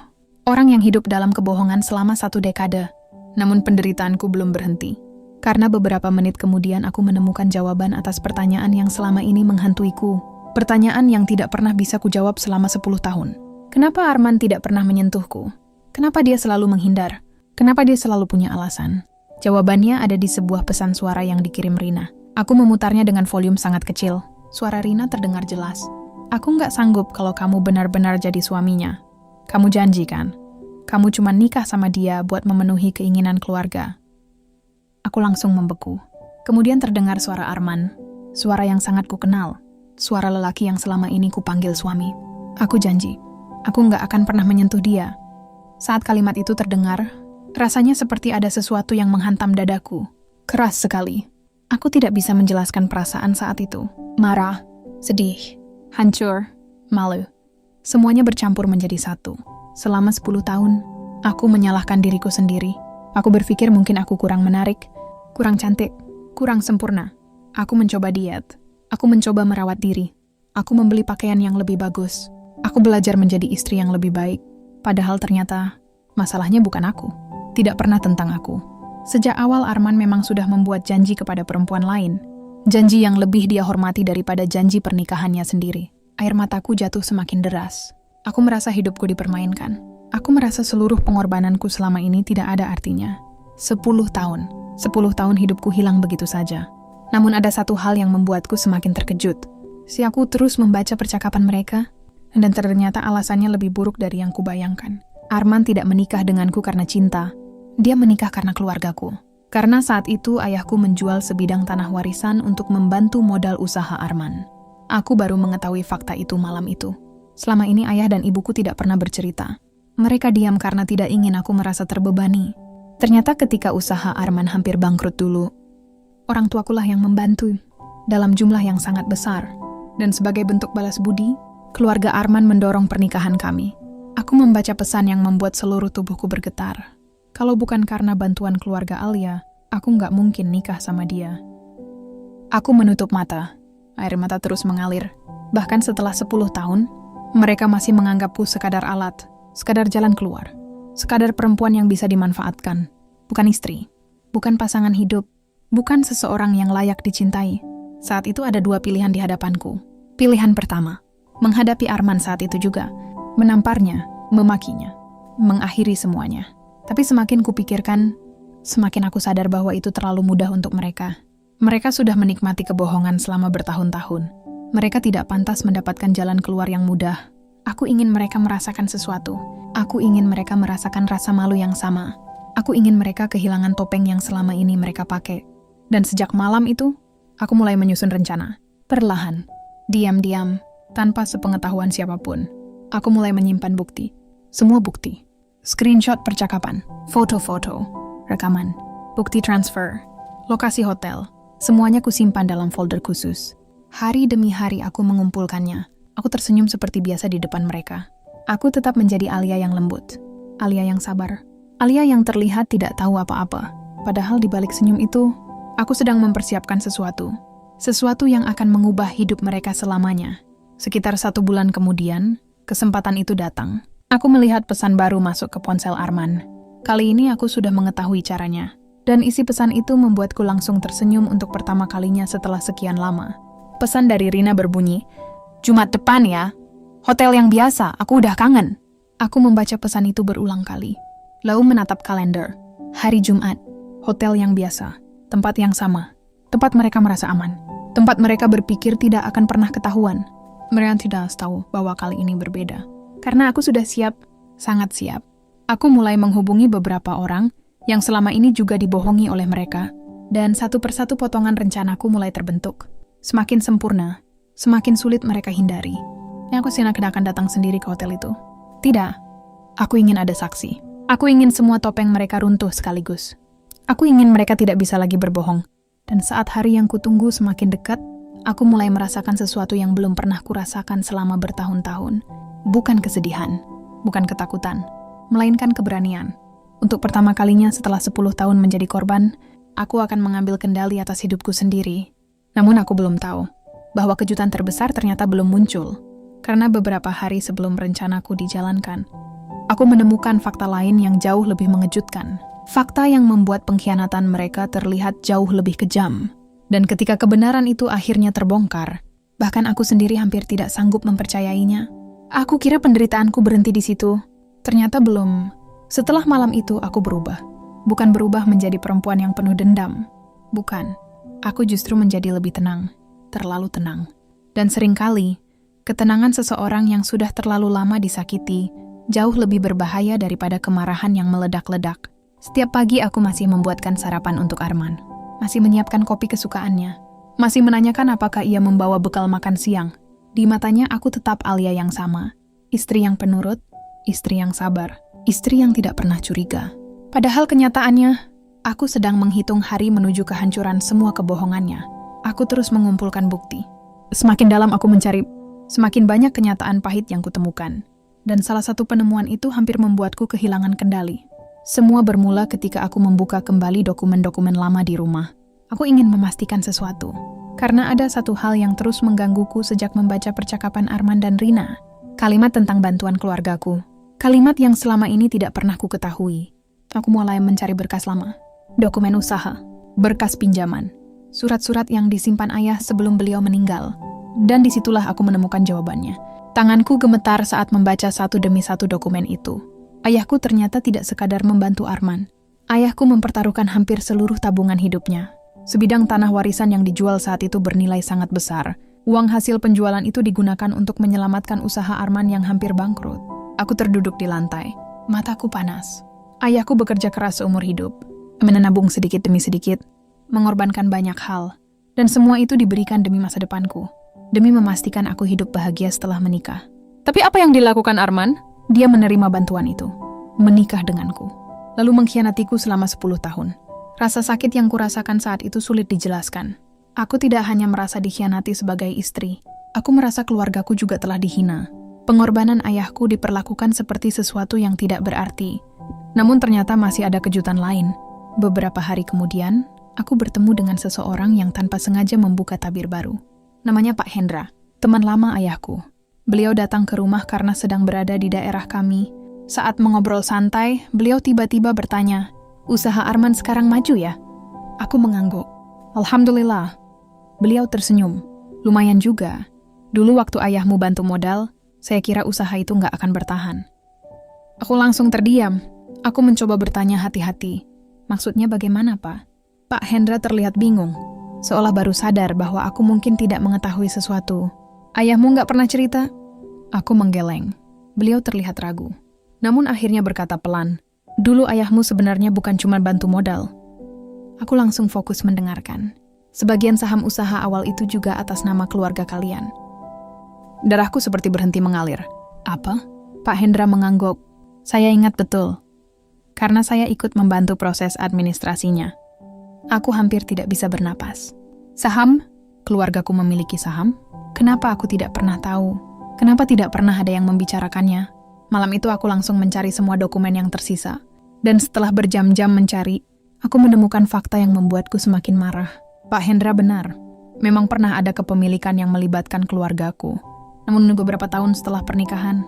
Orang yang hidup dalam kebohongan selama 1 dekade. Namun penderitaanku belum berhenti. Karena beberapa menit kemudian aku menemukan jawaban atas pertanyaan yang selama ini menghantuiku. Pertanyaan yang tidak pernah bisa kujawab selama 10 tahun. Kenapa Arman tidak pernah menyentuhku? Kenapa dia selalu menghindar? Kenapa dia selalu punya alasan? Jawabannya ada di sebuah pesan suara yang dikirim Rina. Aku memutarnya dengan volume sangat kecil. Suara Rina terdengar jelas. Aku nggak sanggup kalau kamu benar-benar jadi suaminya. Kamu janji kan? Kamu cuma nikah sama dia buat memenuhi keinginan keluarga. Aku langsung membeku. Kemudian terdengar suara Arman. Suara yang sangat kukenal. Suara lelaki yang selama ini kupanggil suami. Aku janji. Aku nggak akan pernah menyentuh dia. Saat kalimat itu terdengar, rasanya seperti ada sesuatu yang menghantam dadaku. Keras sekali. Aku tidak bisa menjelaskan perasaan saat itu. Marah, sedih, hancur, malu. Semuanya bercampur menjadi satu. Selama 10 tahun, aku menyalahkan diriku sendiri. Aku berpikir mungkin aku kurang menarik, kurang cantik, kurang sempurna. Aku mencoba diet. Aku mencoba merawat diri. Aku membeli pakaian yang lebih bagus. Aku belajar menjadi istri yang lebih baik. Padahal ternyata, masalahnya bukan aku. Tidak pernah tentang aku. Sejak awal Arman memang sudah membuat janji kepada perempuan lain. Janji yang lebih dia hormati daripada janji pernikahannya sendiri. Air mataku jatuh semakin deras. Aku merasa hidupku dipermainkan. Aku merasa seluruh pengorbananku selama ini tidak ada artinya. 10 tahun. 10 tahun hidupku hilang begitu saja. Namun ada satu hal yang membuatku semakin terkejut. Aku terus membaca percakapan mereka, dan ternyata alasannya lebih buruk dari yang kubayangkan. Arman tidak menikah denganku karena cinta. Dia menikah karena keluargaku. Karena saat itu ayahku menjual sebidang tanah warisan untuk membantu modal usaha Arman. Aku baru mengetahui fakta itu malam itu. Selama ini ayah dan ibuku tidak pernah bercerita. Mereka diam karena tidak ingin aku merasa terbebani. Ternyata ketika usaha Arman hampir bangkrut dulu, orang tuakulah yang membantu dalam jumlah yang sangat besar. Dan sebagai bentuk balas budi, keluarga Arman mendorong pernikahan kami. Aku membaca pesan yang membuat seluruh tubuhku bergetar. Kalau bukan karena bantuan keluarga Alia, aku nggak mungkin nikah sama dia. Aku menutup mata. Air mata terus mengalir. Bahkan setelah 10 tahun, mereka masih menganggapku sekadar alat, sekadar jalan keluar, sekadar perempuan yang bisa dimanfaatkan. Bukan istri, bukan pasangan hidup, bukan seseorang yang layak dicintai. Saat itu ada 2 pilihan di hadapanku. Pilihan pertama, menghadapi Arman saat itu juga, menamparnya, memakinya, mengakhiri semuanya. Tapi semakin kupikirkan, semakin aku sadar bahwa itu terlalu mudah untuk mereka. Mereka sudah menikmati kebohongan selama bertahun-tahun. Mereka tidak pantas mendapatkan jalan keluar yang mudah. Aku ingin mereka merasakan sesuatu. Aku ingin mereka merasakan rasa malu yang sama. Aku ingin mereka kehilangan topeng yang selama ini mereka pakai. Dan sejak malam itu, aku mulai menyusun rencana. Perlahan, diam-diam, tanpa sepengetahuan siapapun. Aku mulai menyimpan bukti. Semua bukti. Screenshot percakapan, foto-foto, rekaman, bukti transfer, lokasi hotel. Semuanya kusimpan dalam folder khusus. Hari demi hari aku mengumpulkannya. Aku tersenyum seperti biasa di depan mereka. Aku tetap menjadi Alia yang lembut. Alia yang sabar. Alia yang terlihat tidak tahu apa-apa. Padahal di balik senyum itu, aku sedang mempersiapkan sesuatu. Sesuatu yang akan mengubah hidup mereka selamanya. Sekitar 1 bulan kemudian, kesempatan itu datang. Aku melihat pesan baru masuk ke ponsel Arman. Kali ini aku sudah mengetahui caranya. Dan isi pesan itu membuatku langsung tersenyum untuk pertama kalinya setelah sekian lama. Pesan dari Rina berbunyi, "Jumat depan ya. Hotel yang biasa, aku udah kangen." Aku membaca pesan itu berulang kali. Lalu menatap kalender. Hari Jumat, hotel yang biasa, tempat yang sama. Tempat mereka merasa aman. Tempat mereka berpikir tidak akan pernah ketahuan. Mereka tidak tahu bahwa kali ini berbeda. Karena aku sudah siap, sangat siap. Aku mulai menghubungi beberapa orang yang selama ini juga dibohongi oleh mereka. Dan satu persatu potongan rencanaku mulai terbentuk. Semakin sempurna, semakin sulit mereka hindari. Aku akan datang sendiri ke hotel itu. Tidak, aku ingin ada saksi. Aku ingin semua topeng mereka runtuh sekaligus. Aku ingin mereka tidak bisa lagi berbohong. Dan saat hari yang kutunggu semakin dekat, aku mulai merasakan sesuatu yang belum pernah kurasakan selama bertahun-tahun. Bukan kesedihan, bukan ketakutan, melainkan keberanian. Untuk pertama kalinya setelah 10 tahun menjadi korban, aku akan mengambil kendali atas hidupku sendiri. Namun aku belum tahu bahwa kejutan terbesar ternyata belum muncul. Karena beberapa hari sebelum rencanaku dijalankan, aku menemukan fakta lain yang jauh lebih mengejutkan. Fakta yang membuat pengkhianatan mereka terlihat jauh lebih kejam. Dan ketika kebenaran itu akhirnya terbongkar, bahkan aku sendiri hampir tidak sanggup mempercayainya. Aku kira penderitaanku berhenti di situ. Ternyata belum. Setelah malam itu aku berubah. Bukan berubah menjadi perempuan yang penuh dendam. Bukan. Aku justru menjadi lebih tenang. Terlalu tenang. Dan seringkali, ketenangan seseorang yang sudah terlalu lama disakiti jauh lebih berbahaya daripada kemarahan yang meledak-ledak. Setiap pagi aku masih membuatkan sarapan untuk Arman. Masih menyiapkan kopi kesukaannya. Masih menanyakan apakah ia membawa bekal makan siang. Di matanya aku tetap Alia yang sama. Istri yang penurut, istri yang sabar. istri yang tidak pernah curiga. Padahal kenyataannya, aku sedang menghitung hari menuju kehancuran semua kebohongannya. Aku terus mengumpulkan bukti. Semakin dalam aku mencari, semakin banyak kenyataan pahit yang kutemukan. Dan salah satu penemuan itu hampir membuatku kehilangan kendali. Semua bermula ketika aku membuka kembali dokumen-dokumen lama di rumah. Aku ingin memastikan sesuatu. Karena ada satu hal yang terus menggangguku sejak membaca percakapan Arman dan Rina. Kalimat tentang bantuan keluargaku. Kalimat yang selama ini tidak pernah ku ketahui. Aku mulai mencari berkas lama. Dokumen usaha, berkas pinjaman, surat-surat yang disimpan ayah sebelum beliau meninggal. Dan disitulah aku menemukan jawabannya. Tanganku gemetar saat membaca satu demi satu dokumen itu. Ayahku ternyata tidak sekadar membantu Arman. Ayahku mempertaruhkan hampir seluruh tabungan hidupnya. Sebidang tanah warisan yang dijual saat itu bernilai sangat besar. Uang hasil penjualan itu digunakan untuk menyelamatkan usaha Arman yang hampir bangkrut. Aku terduduk di lantai. Mataku panas. Ayahku bekerja keras seumur hidup. Menabung sedikit demi sedikit. Mengorbankan banyak hal. Dan semua itu diberikan demi masa depanku. Demi memastikan aku hidup bahagia setelah menikah. Tapi apa yang dilakukan Arman? Dia menerima bantuan itu. Menikah denganku. Lalu mengkhianatiku selama 10 tahun. Rasa sakit yang kurasakan saat itu sulit dijelaskan. Aku tidak hanya merasa dikhianati sebagai istri. Aku merasa keluargaku juga telah dihina. Pengorbanan ayahku diperlakukan seperti sesuatu yang tidak berarti. Namun ternyata masih ada kejutan lain. Beberapa hari kemudian, aku bertemu dengan seseorang yang tanpa sengaja membuka tabir baru. Namanya Pak Hendra, teman lama ayahku. Beliau datang ke rumah karena sedang berada di daerah kami. Saat mengobrol santai, beliau tiba-tiba bertanya, "Usaha Arman sekarang maju ya?" Aku mengangguk. "Alhamdulillah." Beliau tersenyum. "Lumayan juga. Dulu waktu ayahmu bantu modal, saya kira usaha itu nggak akan bertahan." Aku langsung terdiam. Aku mencoba bertanya hati-hati. "Maksudnya bagaimana, Pak?" Pak Hendra terlihat bingung. Seolah baru sadar bahwa aku mungkin tidak mengetahui sesuatu. "Ayahmu nggak pernah cerita?" Aku menggeleng. Beliau terlihat ragu. Namun akhirnya berkata pelan, "Dulu ayahmu sebenarnya bukan cuma bantu modal." Aku langsung fokus mendengarkan. "Sebagian saham usaha awal itu juga atas nama keluarga kalian." Darahku seperti berhenti mengalir. "Apa?" Pak Hendra mengangguk. "Saya ingat betul. Karena saya ikut membantu proses administrasinya. Aku hampir tidak bisa bernapas." "Saham? Keluargaku memiliki saham? Kenapa aku tidak pernah tahu? Kenapa tidak pernah ada yang membicarakannya?" Malam itu aku langsung mencari semua dokumen yang tersisa. Dan setelah berjam-jam mencari, aku menemukan fakta yang membuatku semakin marah. Pak Hendra benar. Memang pernah ada kepemilikan yang melibatkan keluargaku. Namun beberapa tahun setelah pernikahan,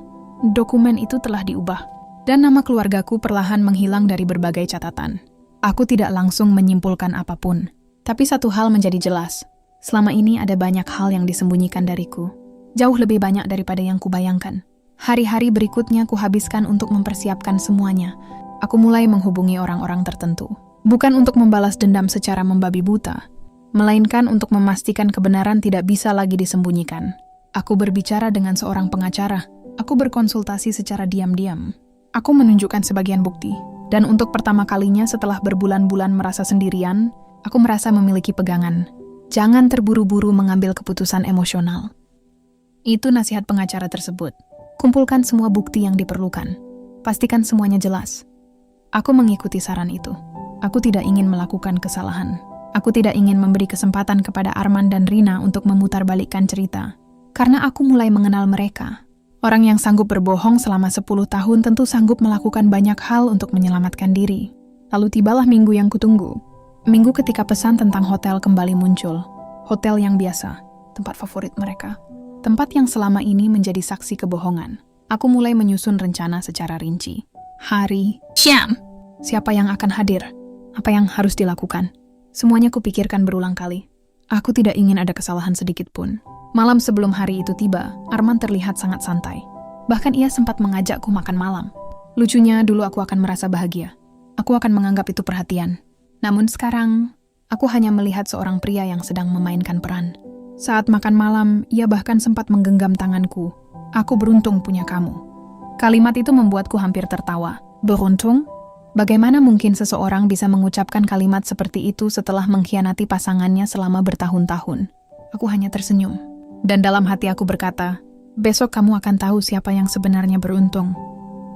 dokumen itu telah diubah. Dan nama keluargaku perlahan menghilang dari berbagai catatan. Aku tidak langsung menyimpulkan apapun. Tapi satu hal menjadi jelas. Selama ini ada banyak hal yang disembunyikan dariku. Jauh lebih banyak daripada yang kubayangkan. Hari-hari berikutnya kuhabiskan untuk mempersiapkan semuanya. Aku mulai menghubungi orang-orang tertentu. Bukan untuk membalas dendam secara membabi buta, melainkan untuk memastikan kebenaran tidak bisa lagi disembunyikan. Aku berbicara dengan seorang pengacara. Aku berkonsultasi secara diam-diam. Aku menunjukkan sebagian bukti. Dan untuk pertama kalinya setelah berbulan-bulan merasa sendirian, aku merasa memiliki pegangan. Jangan terburu-buru mengambil keputusan emosional. Itu nasihat pengacara tersebut. Kumpulkan semua bukti yang diperlukan. Pastikan semuanya jelas. Aku mengikuti saran itu. Aku tidak ingin melakukan kesalahan. Aku tidak ingin memberi kesempatan kepada Arman dan Rina untuk memutarbalikkan cerita. Karena aku mulai mengenal mereka. Orang yang sanggup berbohong selama 10 tahun tentu sanggup melakukan banyak hal untuk menyelamatkan diri. Lalu tibalah minggu yang kutunggu. Minggu ketika pesan tentang hotel kembali muncul. Hotel yang biasa, tempat favorit mereka. Tempat yang selama ini menjadi saksi kebohongan. Aku mulai menyusun rencana secara rinci. Hari, jam, siapa yang akan hadir? Apa yang harus dilakukan? Semuanya kupikirkan berulang kali. Aku tidak ingin ada kesalahan sedikit pun. Malam sebelum hari itu tiba, Arman terlihat sangat santai. Bahkan ia sempat mengajakku makan malam. Lucunya, dulu aku akan merasa bahagia. Aku akan menganggap itu perhatian. Namun sekarang, aku hanya melihat seorang pria yang sedang memainkan peran. Saat makan malam, ia bahkan sempat menggenggam tanganku. "Aku beruntung punya kamu." Kalimat itu membuatku hampir tertawa. Beruntung? Bagaimana mungkin seseorang bisa mengucapkan kalimat seperti itu setelah mengkhianati pasangannya selama bertahun-tahun? Aku hanya tersenyum. Dan dalam hati aku berkata, "Besok kamu akan tahu siapa yang sebenarnya beruntung."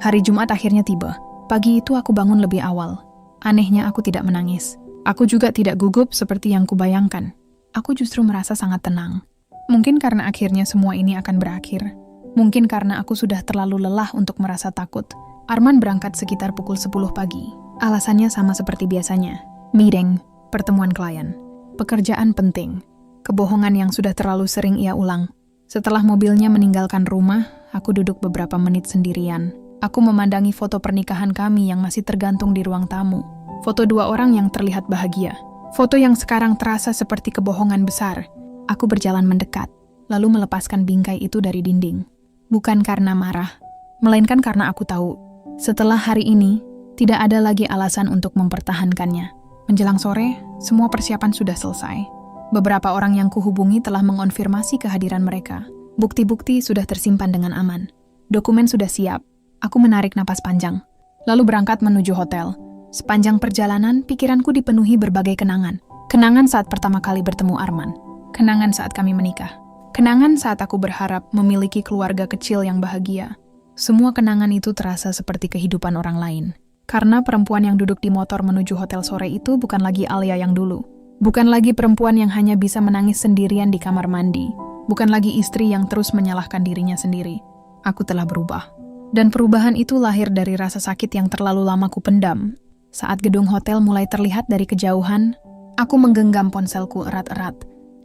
Hari Jumat akhirnya tiba. Pagi itu aku bangun lebih awal. Anehnya aku tidak menangis. Aku juga tidak gugup seperti yang kubayangkan. Aku justru merasa sangat tenang. Mungkin karena akhirnya semua ini akan berakhir. Mungkin karena aku sudah terlalu lelah untuk merasa takut. Arman berangkat sekitar pukul 10 pagi. Alasannya sama seperti biasanya. Meeting, pertemuan klien, pekerjaan penting, kebohongan yang sudah terlalu sering ia ulang. Setelah mobilnya meninggalkan rumah, aku duduk beberapa menit sendirian. Aku memandangi foto pernikahan kami yang masih tergantung di ruang tamu. Foto dua orang yang terlihat bahagia. Foto yang sekarang terasa seperti kebohongan besar. Aku berjalan mendekat, lalu melepaskan bingkai itu dari dinding. Bukan karena marah, melainkan karena aku tahu, setelah hari ini, tidak ada lagi alasan untuk mempertahankannya. Menjelang sore, semua persiapan sudah selesai. Beberapa orang yang kuhubungi telah mengonfirmasi kehadiran mereka. Bukti-bukti sudah tersimpan dengan aman. Dokumen sudah siap. Aku menarik napas panjang, lalu berangkat menuju hotel. Sepanjang perjalanan, pikiranku dipenuhi berbagai kenangan. Kenangan saat pertama kali bertemu Arman. Kenangan saat kami menikah. Kenangan saat aku berharap memiliki keluarga kecil yang bahagia. Semua kenangan itu terasa seperti kehidupan orang lain. Karena perempuan yang duduk di motor menuju hotel sore itu bukan lagi Alia yang dulu. Bukan lagi perempuan yang hanya bisa menangis sendirian di kamar mandi. Bukan lagi istri yang terus menyalahkan dirinya sendiri. Aku telah berubah. Dan perubahan itu lahir dari rasa sakit yang terlalu lama kupendam. Saat gedung hotel mulai terlihat dari kejauhan, aku menggenggam ponselku erat-erat.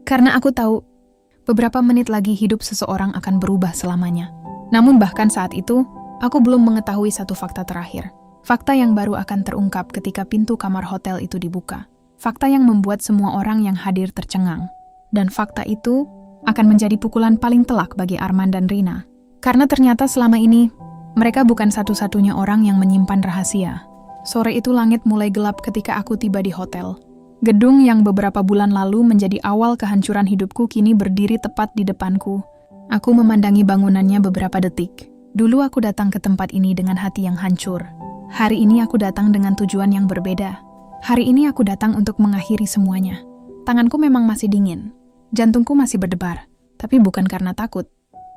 Karena aku tahu, beberapa menit lagi hidup seseorang akan berubah selamanya. Namun bahkan saat itu, aku belum mengetahui satu fakta terakhir. Fakta yang baru akan terungkap ketika pintu kamar hotel itu dibuka. Fakta yang membuat semua orang yang hadir tercengang. Dan fakta itu akan menjadi pukulan paling telak bagi Arman dan Rina. Karena ternyata selama ini, mereka bukan satu-satunya orang yang menyimpan rahasia. Sore itu langit mulai gelap ketika aku tiba di hotel. Gedung yang beberapa bulan lalu menjadi awal kehancuran hidupku kini berdiri tepat di depanku. Aku memandangi bangunannya beberapa detik. Dulu aku datang ke tempat ini dengan hati yang hancur. Hari ini aku datang dengan tujuan yang berbeda. Hari ini aku datang untuk mengakhiri semuanya. Tanganku memang masih dingin. Jantungku masih berdebar. Tapi bukan karena takut.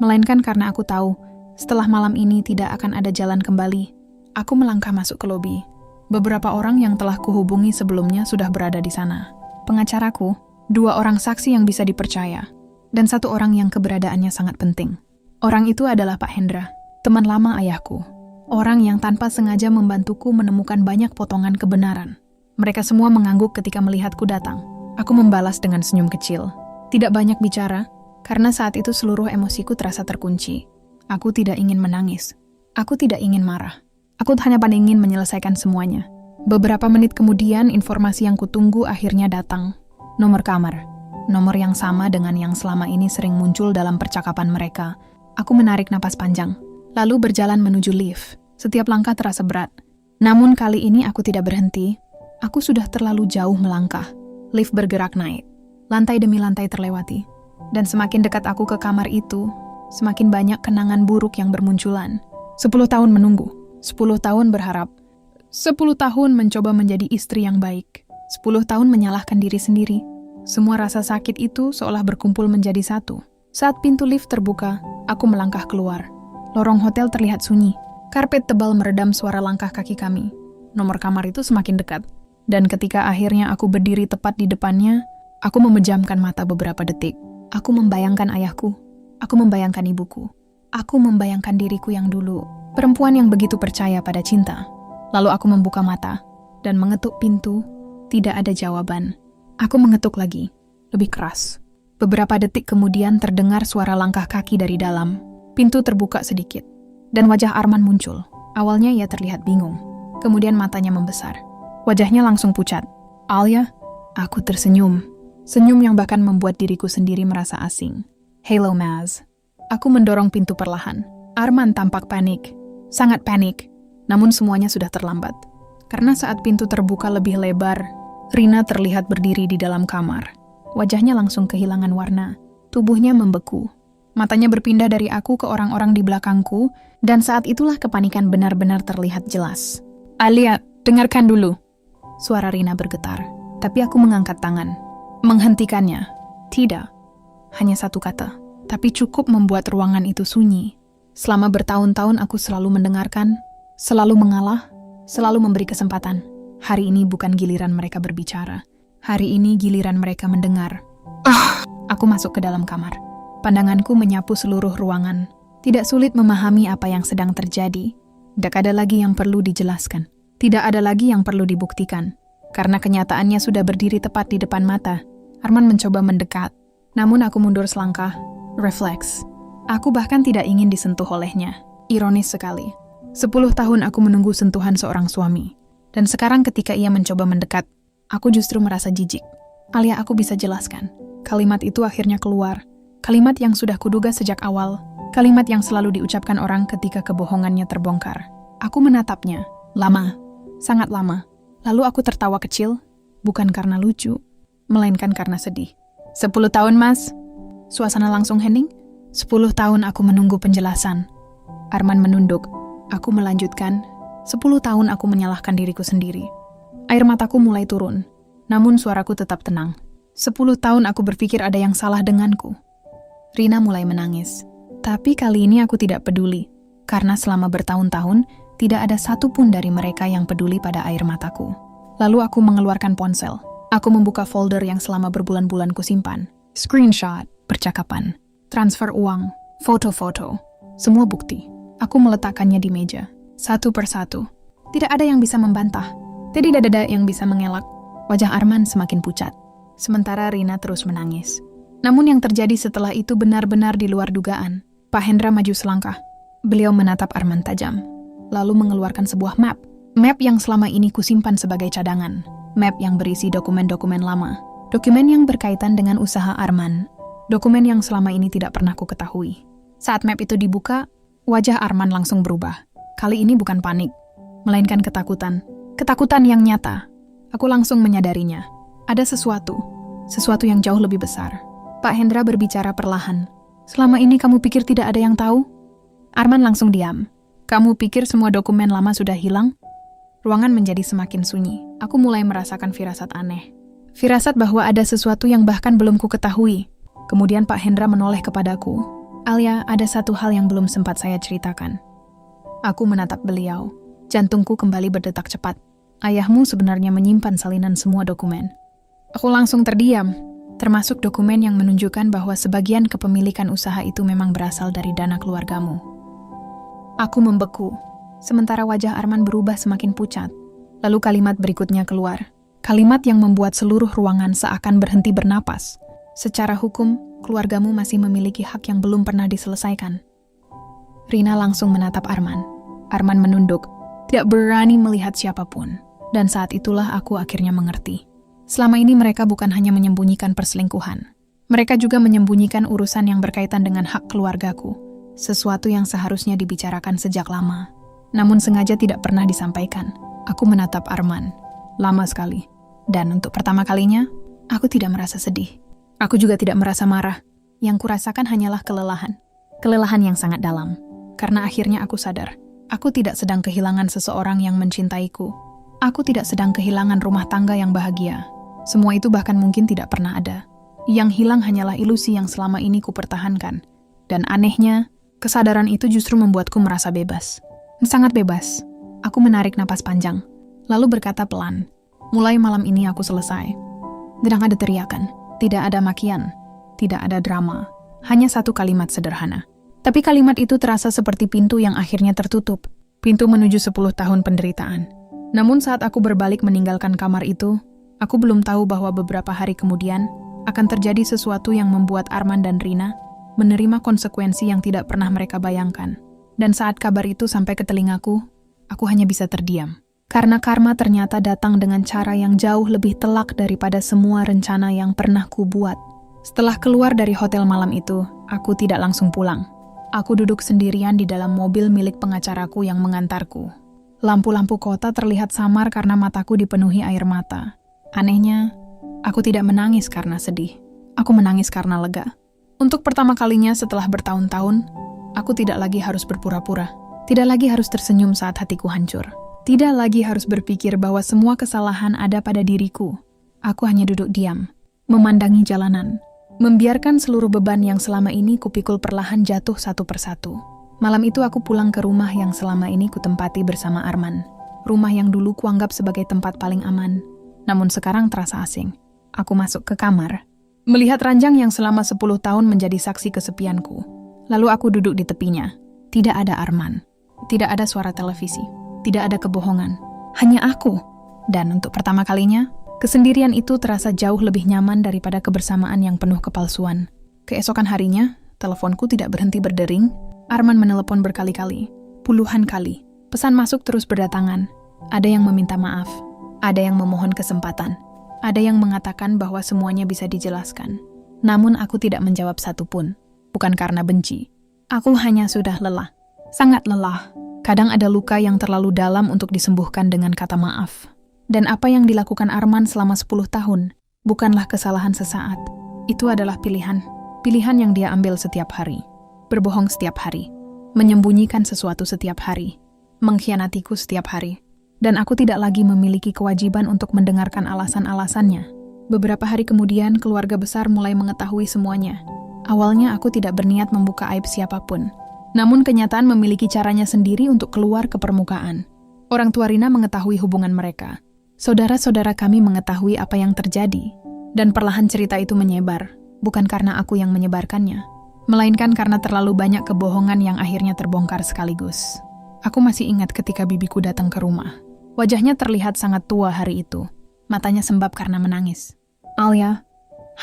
Melainkan karena aku tahu, setelah malam ini tidak akan ada jalan kembali. Aku melangkah masuk ke lobi. Beberapa orang yang telah kuhubungi sebelumnya sudah berada di sana. Pengacaraku, 2 orang saksi yang bisa dipercaya, dan 1 orang yang keberadaannya sangat penting. Orang itu adalah Pak Hendra, teman lama ayahku. Orang yang tanpa sengaja membantuku menemukan banyak potongan kebenaran. Mereka semua mengangguk ketika melihatku datang. Aku membalas dengan senyum kecil. Tidak banyak bicara, karena saat itu seluruh emosiku terasa terkunci. Aku tidak ingin menangis. Aku tidak ingin marah. Aku hanya ingin menyelesaikan semuanya. Beberapa menit kemudian, informasi yang kutunggu akhirnya datang. Nomor kamar. Nomor yang sama dengan yang selama ini sering muncul dalam percakapan mereka. Aku menarik napas panjang, lalu berjalan menuju lift. Setiap langkah terasa berat. Namun kali ini aku tidak berhenti. Aku sudah terlalu jauh melangkah. Lift bergerak naik. Lantai demi lantai terlewati. Dan semakin dekat aku ke kamar itu, semakin banyak kenangan buruk yang bermunculan. 10 tahun menunggu, 10 tahun berharap, 10 tahun mencoba menjadi istri yang baik, 10 tahun menyalahkan diri sendiri. Semua rasa sakit itu seolah berkumpul menjadi satu. Saat pintu lift terbuka, aku melangkah keluar. Lorong hotel terlihat sunyi. Karpet tebal meredam suara langkah kaki kami. Nomor kamar itu semakin dekat. Dan ketika akhirnya aku berdiri tepat di depannya, aku memejamkan mata beberapa detik. Aku membayangkan ayahku. Aku membayangkan ibuku. Aku membayangkan diriku yang dulu, perempuan yang begitu percaya pada cinta. Lalu aku membuka mata dan mengetuk pintu. Tidak ada jawaban. Aku mengetuk lagi, lebih keras. Beberapa detik kemudian terdengar suara langkah kaki dari dalam. Pintu terbuka sedikit, dan wajah Arman muncul. Awalnya ia terlihat bingung, kemudian matanya membesar. Wajahnya langsung pucat. "Alia?" Aku tersenyum. Senyum yang bahkan membuat diriku sendiri merasa asing. "Hello, Maz." Aku mendorong pintu perlahan. Arman tampak panik. Sangat panik. Namun semuanya sudah terlambat. Karena saat pintu terbuka lebih lebar, Rina terlihat berdiri di dalam kamar. Wajahnya langsung kehilangan warna. Tubuhnya membeku. Matanya berpindah dari aku ke orang-orang di belakangku, dan saat itulah kepanikan benar-benar terlihat jelas. "Alia, dengarkan dulu." Suara Rina bergetar, tapi aku mengangkat tangan. Menghentikannya. Tidak. Hanya satu kata. Tapi cukup membuat ruangan itu sunyi. Selama bertahun-tahun aku selalu mendengarkan, Selalu mengalah, selalu memberi kesempatan. Hari ini bukan giliran mereka berbicara. Hari ini giliran mereka mendengar. Aku masuk ke dalam kamar. Pandanganku menyapu seluruh ruangan. Tidak sulit memahami apa yang sedang terjadi. Tidak ada lagi yang perlu dijelaskan. Tidak ada lagi yang perlu dibuktikan. Karena kenyataannya sudah berdiri tepat di depan mata. Arman mencoba mendekat. Namun aku mundur selangkah. Refleks. Aku bahkan tidak ingin disentuh olehnya. Ironis sekali. 10 tahun aku menunggu sentuhan seorang suami. Dan sekarang ketika ia mencoba mendekat, aku justru merasa jijik. Alia, aku bisa jelaskan. Kalimat itu akhirnya keluar. Kalimat yang sudah kuduga sejak awal. Kalimat yang selalu diucapkan orang ketika kebohongannya terbongkar. Aku menatapnya. Lama. Sangat lama. Lalu aku tertawa kecil. Bukan karena lucu. Melainkan karena sedih. 10 tahun, Mas. Suasana langsung hening. 10 tahun aku menunggu penjelasan. Arman menunduk. Aku melanjutkan. 10 tahun aku menyalahkan diriku sendiri. Air mataku mulai turun. Namun suaraku tetap tenang. 10 tahun aku berpikir ada yang salah denganku. Rina mulai menangis. Tapi kali ini aku tidak peduli. Karena selama bertahun-tahun, tidak ada satupun dari mereka yang peduli pada air mataku. Lalu aku mengeluarkan ponsel. Aku membuka folder yang selama berbulan-bulan kusimpan. Screenshot, percakapan, transfer uang, foto-foto, semua bukti. Aku meletakkannya di meja, satu persatu. Tidak ada yang bisa membantah. Tidak ada yang bisa mengelak. Wajah Arman semakin pucat. Sementara Rina terus menangis. Namun yang terjadi setelah itu benar-benar di luar dugaan. Pak Hendra maju selangkah. Beliau menatap Arman tajam. Lalu mengeluarkan sebuah map. Map yang selama ini kusimpan sebagai cadangan. Map yang berisi dokumen-dokumen lama. Dokumen yang berkaitan dengan usaha Arman. Dokumen yang selama ini tidak pernah ku ketahui. Saat map itu dibuka, wajah Arman langsung berubah. Kali ini bukan panik, melainkan ketakutan. Ketakutan yang nyata. Aku langsung menyadarinya. Ada sesuatu yang jauh lebih besar. Pak Hendra berbicara perlahan. Selama ini kamu pikir tidak ada yang tahu? Arman langsung diam. Kamu pikir semua dokumen lama sudah hilang? Ruangan menjadi semakin sunyi. Aku mulai merasakan firasat aneh. Firasat bahwa ada sesuatu yang bahkan belum ku ketahui. Kemudian Pak Hendra menoleh kepadaku. Alia, ada satu hal yang belum sempat saya ceritakan. Aku menatap beliau. Jantungku kembali berdetak cepat. Ayahmu sebenarnya menyimpan salinan semua dokumen. Aku langsung terdiam. Termasuk dokumen yang menunjukkan bahwa sebagian kepemilikan usaha itu memang berasal dari dana keluargamu. Aku membeku, sementara wajah Arman berubah semakin pucat. Lalu kalimat berikutnya keluar. Kalimat yang membuat seluruh ruangan seakan berhenti bernapas. Secara hukum, keluargamu masih memiliki hak yang belum pernah diselesaikan. Rina langsung menatap Arman. Arman menunduk, tidak berani melihat siapapun. Dan saat itulah aku akhirnya mengerti. Selama ini mereka bukan hanya menyembunyikan perselingkuhan. Mereka juga menyembunyikan urusan yang berkaitan dengan hak keluargaku. Sesuatu yang seharusnya dibicarakan sejak lama. Namun sengaja tidak pernah disampaikan. Aku menatap Arman. Lama sekali. Dan untuk pertama kalinya, aku tidak merasa sedih. Aku juga tidak merasa marah. Yang kurasakan hanyalah kelelahan. Kelelahan yang sangat dalam. Karena akhirnya aku sadar. Aku tidak sedang kehilangan seseorang yang mencintaiku. Aku tidak sedang kehilangan rumah tangga yang bahagia. Semua itu bahkan mungkin tidak pernah ada. Yang hilang hanyalah ilusi yang selama ini kupertahankan. Dan anehnya, kesadaran itu justru membuatku merasa bebas. Sangat bebas. Aku menarik napas panjang. Lalu berkata pelan, mulai malam ini aku selesai. Tidak ada teriakan, tidak ada makian, tidak ada drama. Hanya satu kalimat sederhana. Tapi kalimat itu terasa seperti pintu yang akhirnya tertutup. Pintu menuju 10 tahun penderitaan. Namun saat aku berbalik meninggalkan kamar itu, aku belum tahu bahwa beberapa hari kemudian akan terjadi sesuatu yang membuat Arman dan Rina menerima konsekuensi yang tidak pernah mereka bayangkan. Dan saat kabar itu sampai ke telingaku, aku hanya bisa terdiam. Karena karma ternyata datang dengan cara yang jauh lebih telak daripada semua rencana yang pernah kubuat. Setelah keluar dari hotel malam itu, aku tidak langsung pulang. Aku duduk sendirian di dalam mobil milik pengacaraku yang mengantarku. Lampu-lampu kota terlihat samar karena mataku dipenuhi air mata. Anehnya, aku tidak menangis karena sedih. Aku menangis karena lega. Untuk pertama kalinya setelah bertahun-tahun, aku tidak lagi harus berpura-pura. Tidak lagi harus tersenyum saat hatiku hancur. Tidak lagi harus berpikir bahwa semua kesalahan ada pada diriku. Aku hanya duduk diam, memandangi jalanan, membiarkan seluruh beban yang selama ini kupikul perlahan jatuh satu persatu. Malam itu aku pulang ke rumah yang selama ini kutempati bersama Arman. Rumah yang dulu kuanggap sebagai tempat paling aman, namun sekarang terasa asing. Aku masuk ke kamar, melihat ranjang yang selama 10 tahun menjadi saksi kesepianku. Lalu aku duduk di tepinya. Tidak ada Arman, tidak ada suara televisi, tidak ada kebohongan, hanya aku. Dan untuk pertama kalinya, kesendirian itu terasa jauh lebih nyaman daripada kebersamaan yang penuh kepalsuan. Keesokan harinya, teleponku tidak berhenti berdering. Arman menelepon berkali-kali, puluhan kali. Pesan masuk terus berdatangan. Ada yang meminta maaf, ada yang memohon kesempatan, ada yang mengatakan bahwa semuanya bisa dijelaskan. Namun aku tidak menjawab satupun. Bukan karena benci. Aku hanya sudah lelah. Sangat lelah. Kadang ada luka yang terlalu dalam untuk disembuhkan dengan kata maaf. Dan apa yang dilakukan Arman selama 10 tahun bukanlah kesalahan sesaat. Itu adalah pilihan. Pilihan yang dia ambil setiap hari. Berbohong setiap hari. Menyembunyikan sesuatu setiap hari. Mengkhianatiku setiap hari. Dan aku tidak lagi memiliki kewajiban untuk mendengarkan alasan-alasannya. Beberapa hari kemudian, keluarga besar mulai mengetahui semuanya. Awalnya aku tidak berniat membuka aib siapapun. Namun kenyataan memiliki caranya sendiri untuk keluar ke permukaan. Orang tua Rina mengetahui hubungan mereka. Saudara-saudara kami mengetahui apa yang terjadi. Dan perlahan cerita itu menyebar. Bukan karena aku yang menyebarkannya, melainkan karena terlalu banyak kebohongan yang akhirnya terbongkar sekaligus. Aku masih ingat ketika bibiku datang ke rumah. Wajahnya terlihat sangat tua hari itu. Matanya sembab karena menangis. "Alia,"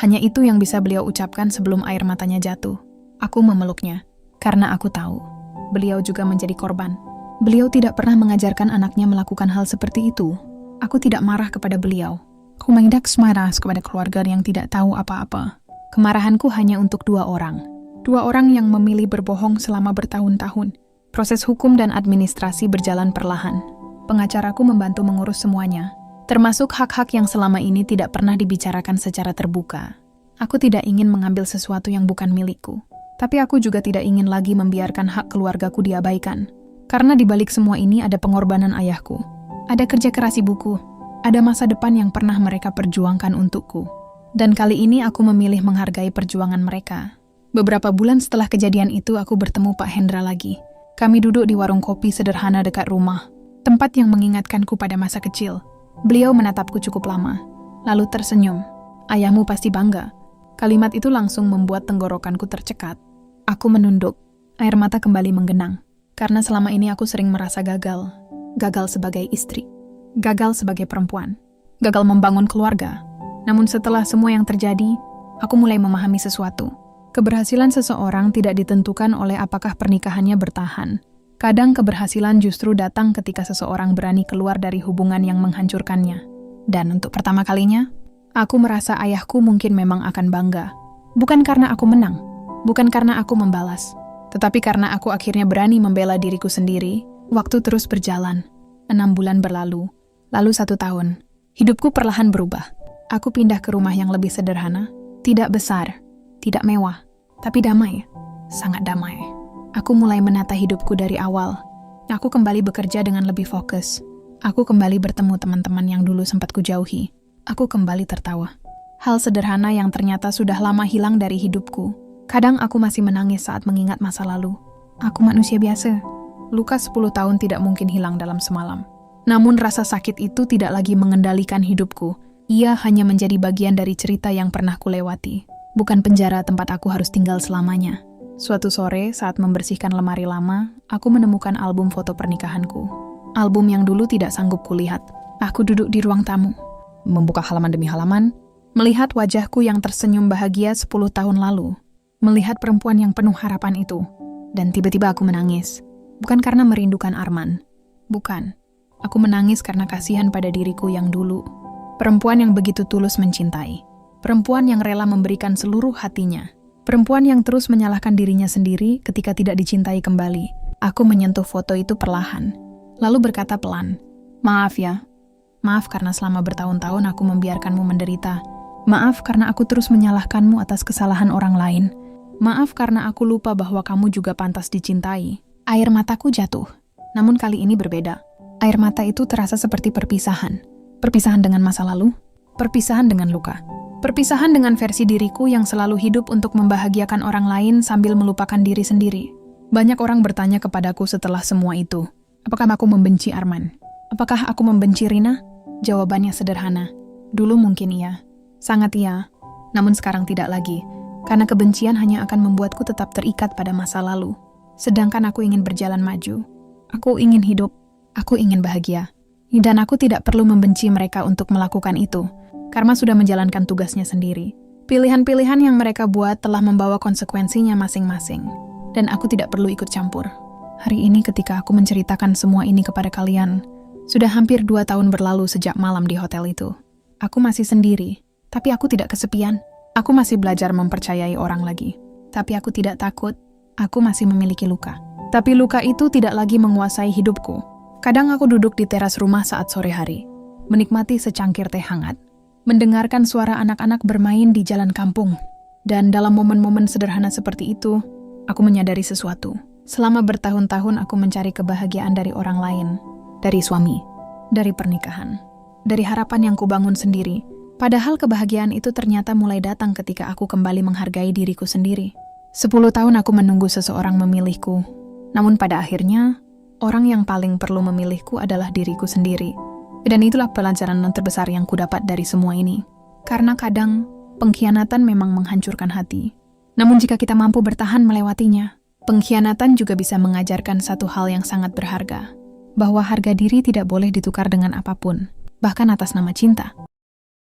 hanya itu yang bisa beliau ucapkan sebelum air matanya jatuh. Aku memeluknya, karena aku tahu beliau juga menjadi korban. Beliau tidak pernah mengajarkan anaknya melakukan hal seperti itu. Aku tidak marah kepada beliau. Aku mengindak marah kepada keluarga yang tidak tahu apa-apa. Kemarahanku hanya untuk 2 orang. 2 orang yang memilih berbohong selama bertahun-tahun. Proses hukum dan administrasi berjalan perlahan. Pengacaraku membantu mengurus semuanya, termasuk hak-hak yang selama ini tidak pernah dibicarakan secara terbuka. Aku tidak ingin mengambil sesuatu yang bukan milikku, tapi aku juga tidak ingin lagi membiarkan hak keluargaku diabaikan. Karena di balik semua ini ada pengorbanan ayahku, ada kerja keras ibuku, ada masa depan yang pernah mereka perjuangkan untukku. Dan kali ini aku memilih menghargai perjuangan mereka. Beberapa bulan setelah kejadian itu, aku bertemu Pak Hendra lagi. Kami duduk di warung kopi sederhana dekat rumah, tempat yang mengingatkanku pada masa kecil. Beliau menatapku cukup lama, lalu tersenyum. "Ayahmu pasti bangga." Kalimat itu langsung membuat tenggorokanku tercekat. Aku menunduk, air mata kembali menggenang. Karena selama ini aku sering merasa gagal. Gagal sebagai istri, gagal sebagai perempuan, gagal membangun keluarga. Namun setelah semua yang terjadi, aku mulai memahami sesuatu. Keberhasilan seseorang tidak ditentukan oleh apakah pernikahannya bertahan. Kadang keberhasilan justru datang ketika seseorang berani keluar dari hubungan yang menghancurkannya. Dan untuk pertama kalinya, aku merasa ayahku mungkin memang akan bangga. Bukan karena aku menang, bukan karena aku membalas, tetapi karena aku akhirnya berani membela diriku sendiri. Waktu terus berjalan. 6 bulan berlalu, lalu 1 tahun. Hidupku perlahan berubah. Aku pindah ke rumah yang lebih sederhana, tidak besar, tidak mewah, tapi damai, sangat damai. Aku mulai menata hidupku dari awal. Aku kembali bekerja dengan lebih fokus. Aku kembali bertemu teman-teman yang dulu sempat kujauhi. Aku kembali tertawa. Hal sederhana yang ternyata sudah lama hilang dari hidupku. Kadang aku masih menangis saat mengingat masa lalu. Aku manusia biasa. Luka 10 tahun tidak mungkin hilang dalam semalam. Namun rasa sakit itu tidak lagi mengendalikan hidupku. Ia hanya menjadi bagian dari cerita yang pernah kulewati. Bukan penjara tempat aku harus tinggal selamanya. Suatu sore, saat membersihkan lemari lama, aku menemukan album foto pernikahanku. Album yang dulu tidak sanggup kulihat. Aku duduk di ruang tamu, membuka halaman demi halaman, melihat wajahku yang tersenyum bahagia 10 tahun lalu. Melihat perempuan yang penuh harapan itu. Dan tiba-tiba aku menangis. Bukan karena merindukan Arman. Bukan. Aku menangis karena kasihan pada diriku yang dulu. Perempuan yang begitu tulus mencintai. Perempuan yang rela memberikan seluruh hatinya. Perempuan yang terus menyalahkan dirinya sendiri ketika tidak dicintai kembali. Aku menyentuh foto itu perlahan. Lalu berkata pelan, "Maaf ya. Maaf karena selama bertahun-tahun aku membiarkanmu menderita. Maaf karena aku terus menyalahkanmu atas kesalahan orang lain. Maaf karena aku lupa bahwa kamu juga pantas dicintai." Air mataku jatuh. Namun kali ini berbeda. Air mata itu terasa seperti perpisahan. Perpisahan dengan masa lalu, perpisahan dengan luka, perpisahan dengan versi diriku yang selalu hidup untuk membahagiakan orang lain sambil melupakan diri sendiri. Banyak orang bertanya kepadaku setelah semua itu, apakah aku membenci Arman? Apakah aku membenci Rina? Jawabannya sederhana. Dulu mungkin iya, sangat iya, namun sekarang tidak lagi, karena kebencian hanya akan membuatku tetap terikat pada masa lalu. Sedangkan aku ingin berjalan maju. Aku ingin hidup, aku ingin bahagia. Dan aku tidak perlu membenci mereka untuk melakukan itu, karena sudah menjalankan tugasnya sendiri. Pilihan-pilihan yang mereka buat telah membawa konsekuensinya masing-masing, dan aku tidak perlu ikut campur. Hari ini ketika aku menceritakan semua ini kepada kalian, sudah hampir 2 tahun berlalu sejak malam di hotel itu. Aku masih sendiri, tapi aku tidak kesepian. Aku masih belajar mempercayai orang lagi. Tapi aku tidak takut, aku masih memiliki luka. Tapi luka itu tidak lagi menguasai hidupku. Kadang aku duduk di teras rumah saat sore hari, menikmati secangkir teh hangat, mendengarkan suara anak-anak bermain di jalan kampung. Dan dalam momen-momen sederhana seperti itu, aku menyadari sesuatu. Selama bertahun-tahun aku mencari kebahagiaan dari orang lain, dari suami, dari pernikahan, dari harapan yang kubangun sendiri. Padahal kebahagiaan itu ternyata mulai datang ketika aku kembali menghargai diriku sendiri. 10 tahun aku menunggu seseorang memilihku, namun pada akhirnya, orang yang paling perlu memilihku adalah diriku sendiri. Dan itulah pelajaran terbesar yang kudapat dari semua ini. Karena kadang, pengkhianatan memang menghancurkan hati. Namun jika kita mampu bertahan melewatinya, pengkhianatan juga bisa mengajarkan satu hal yang sangat berharga. Bahwa harga diri tidak boleh ditukar dengan apapun, bahkan atas nama cinta.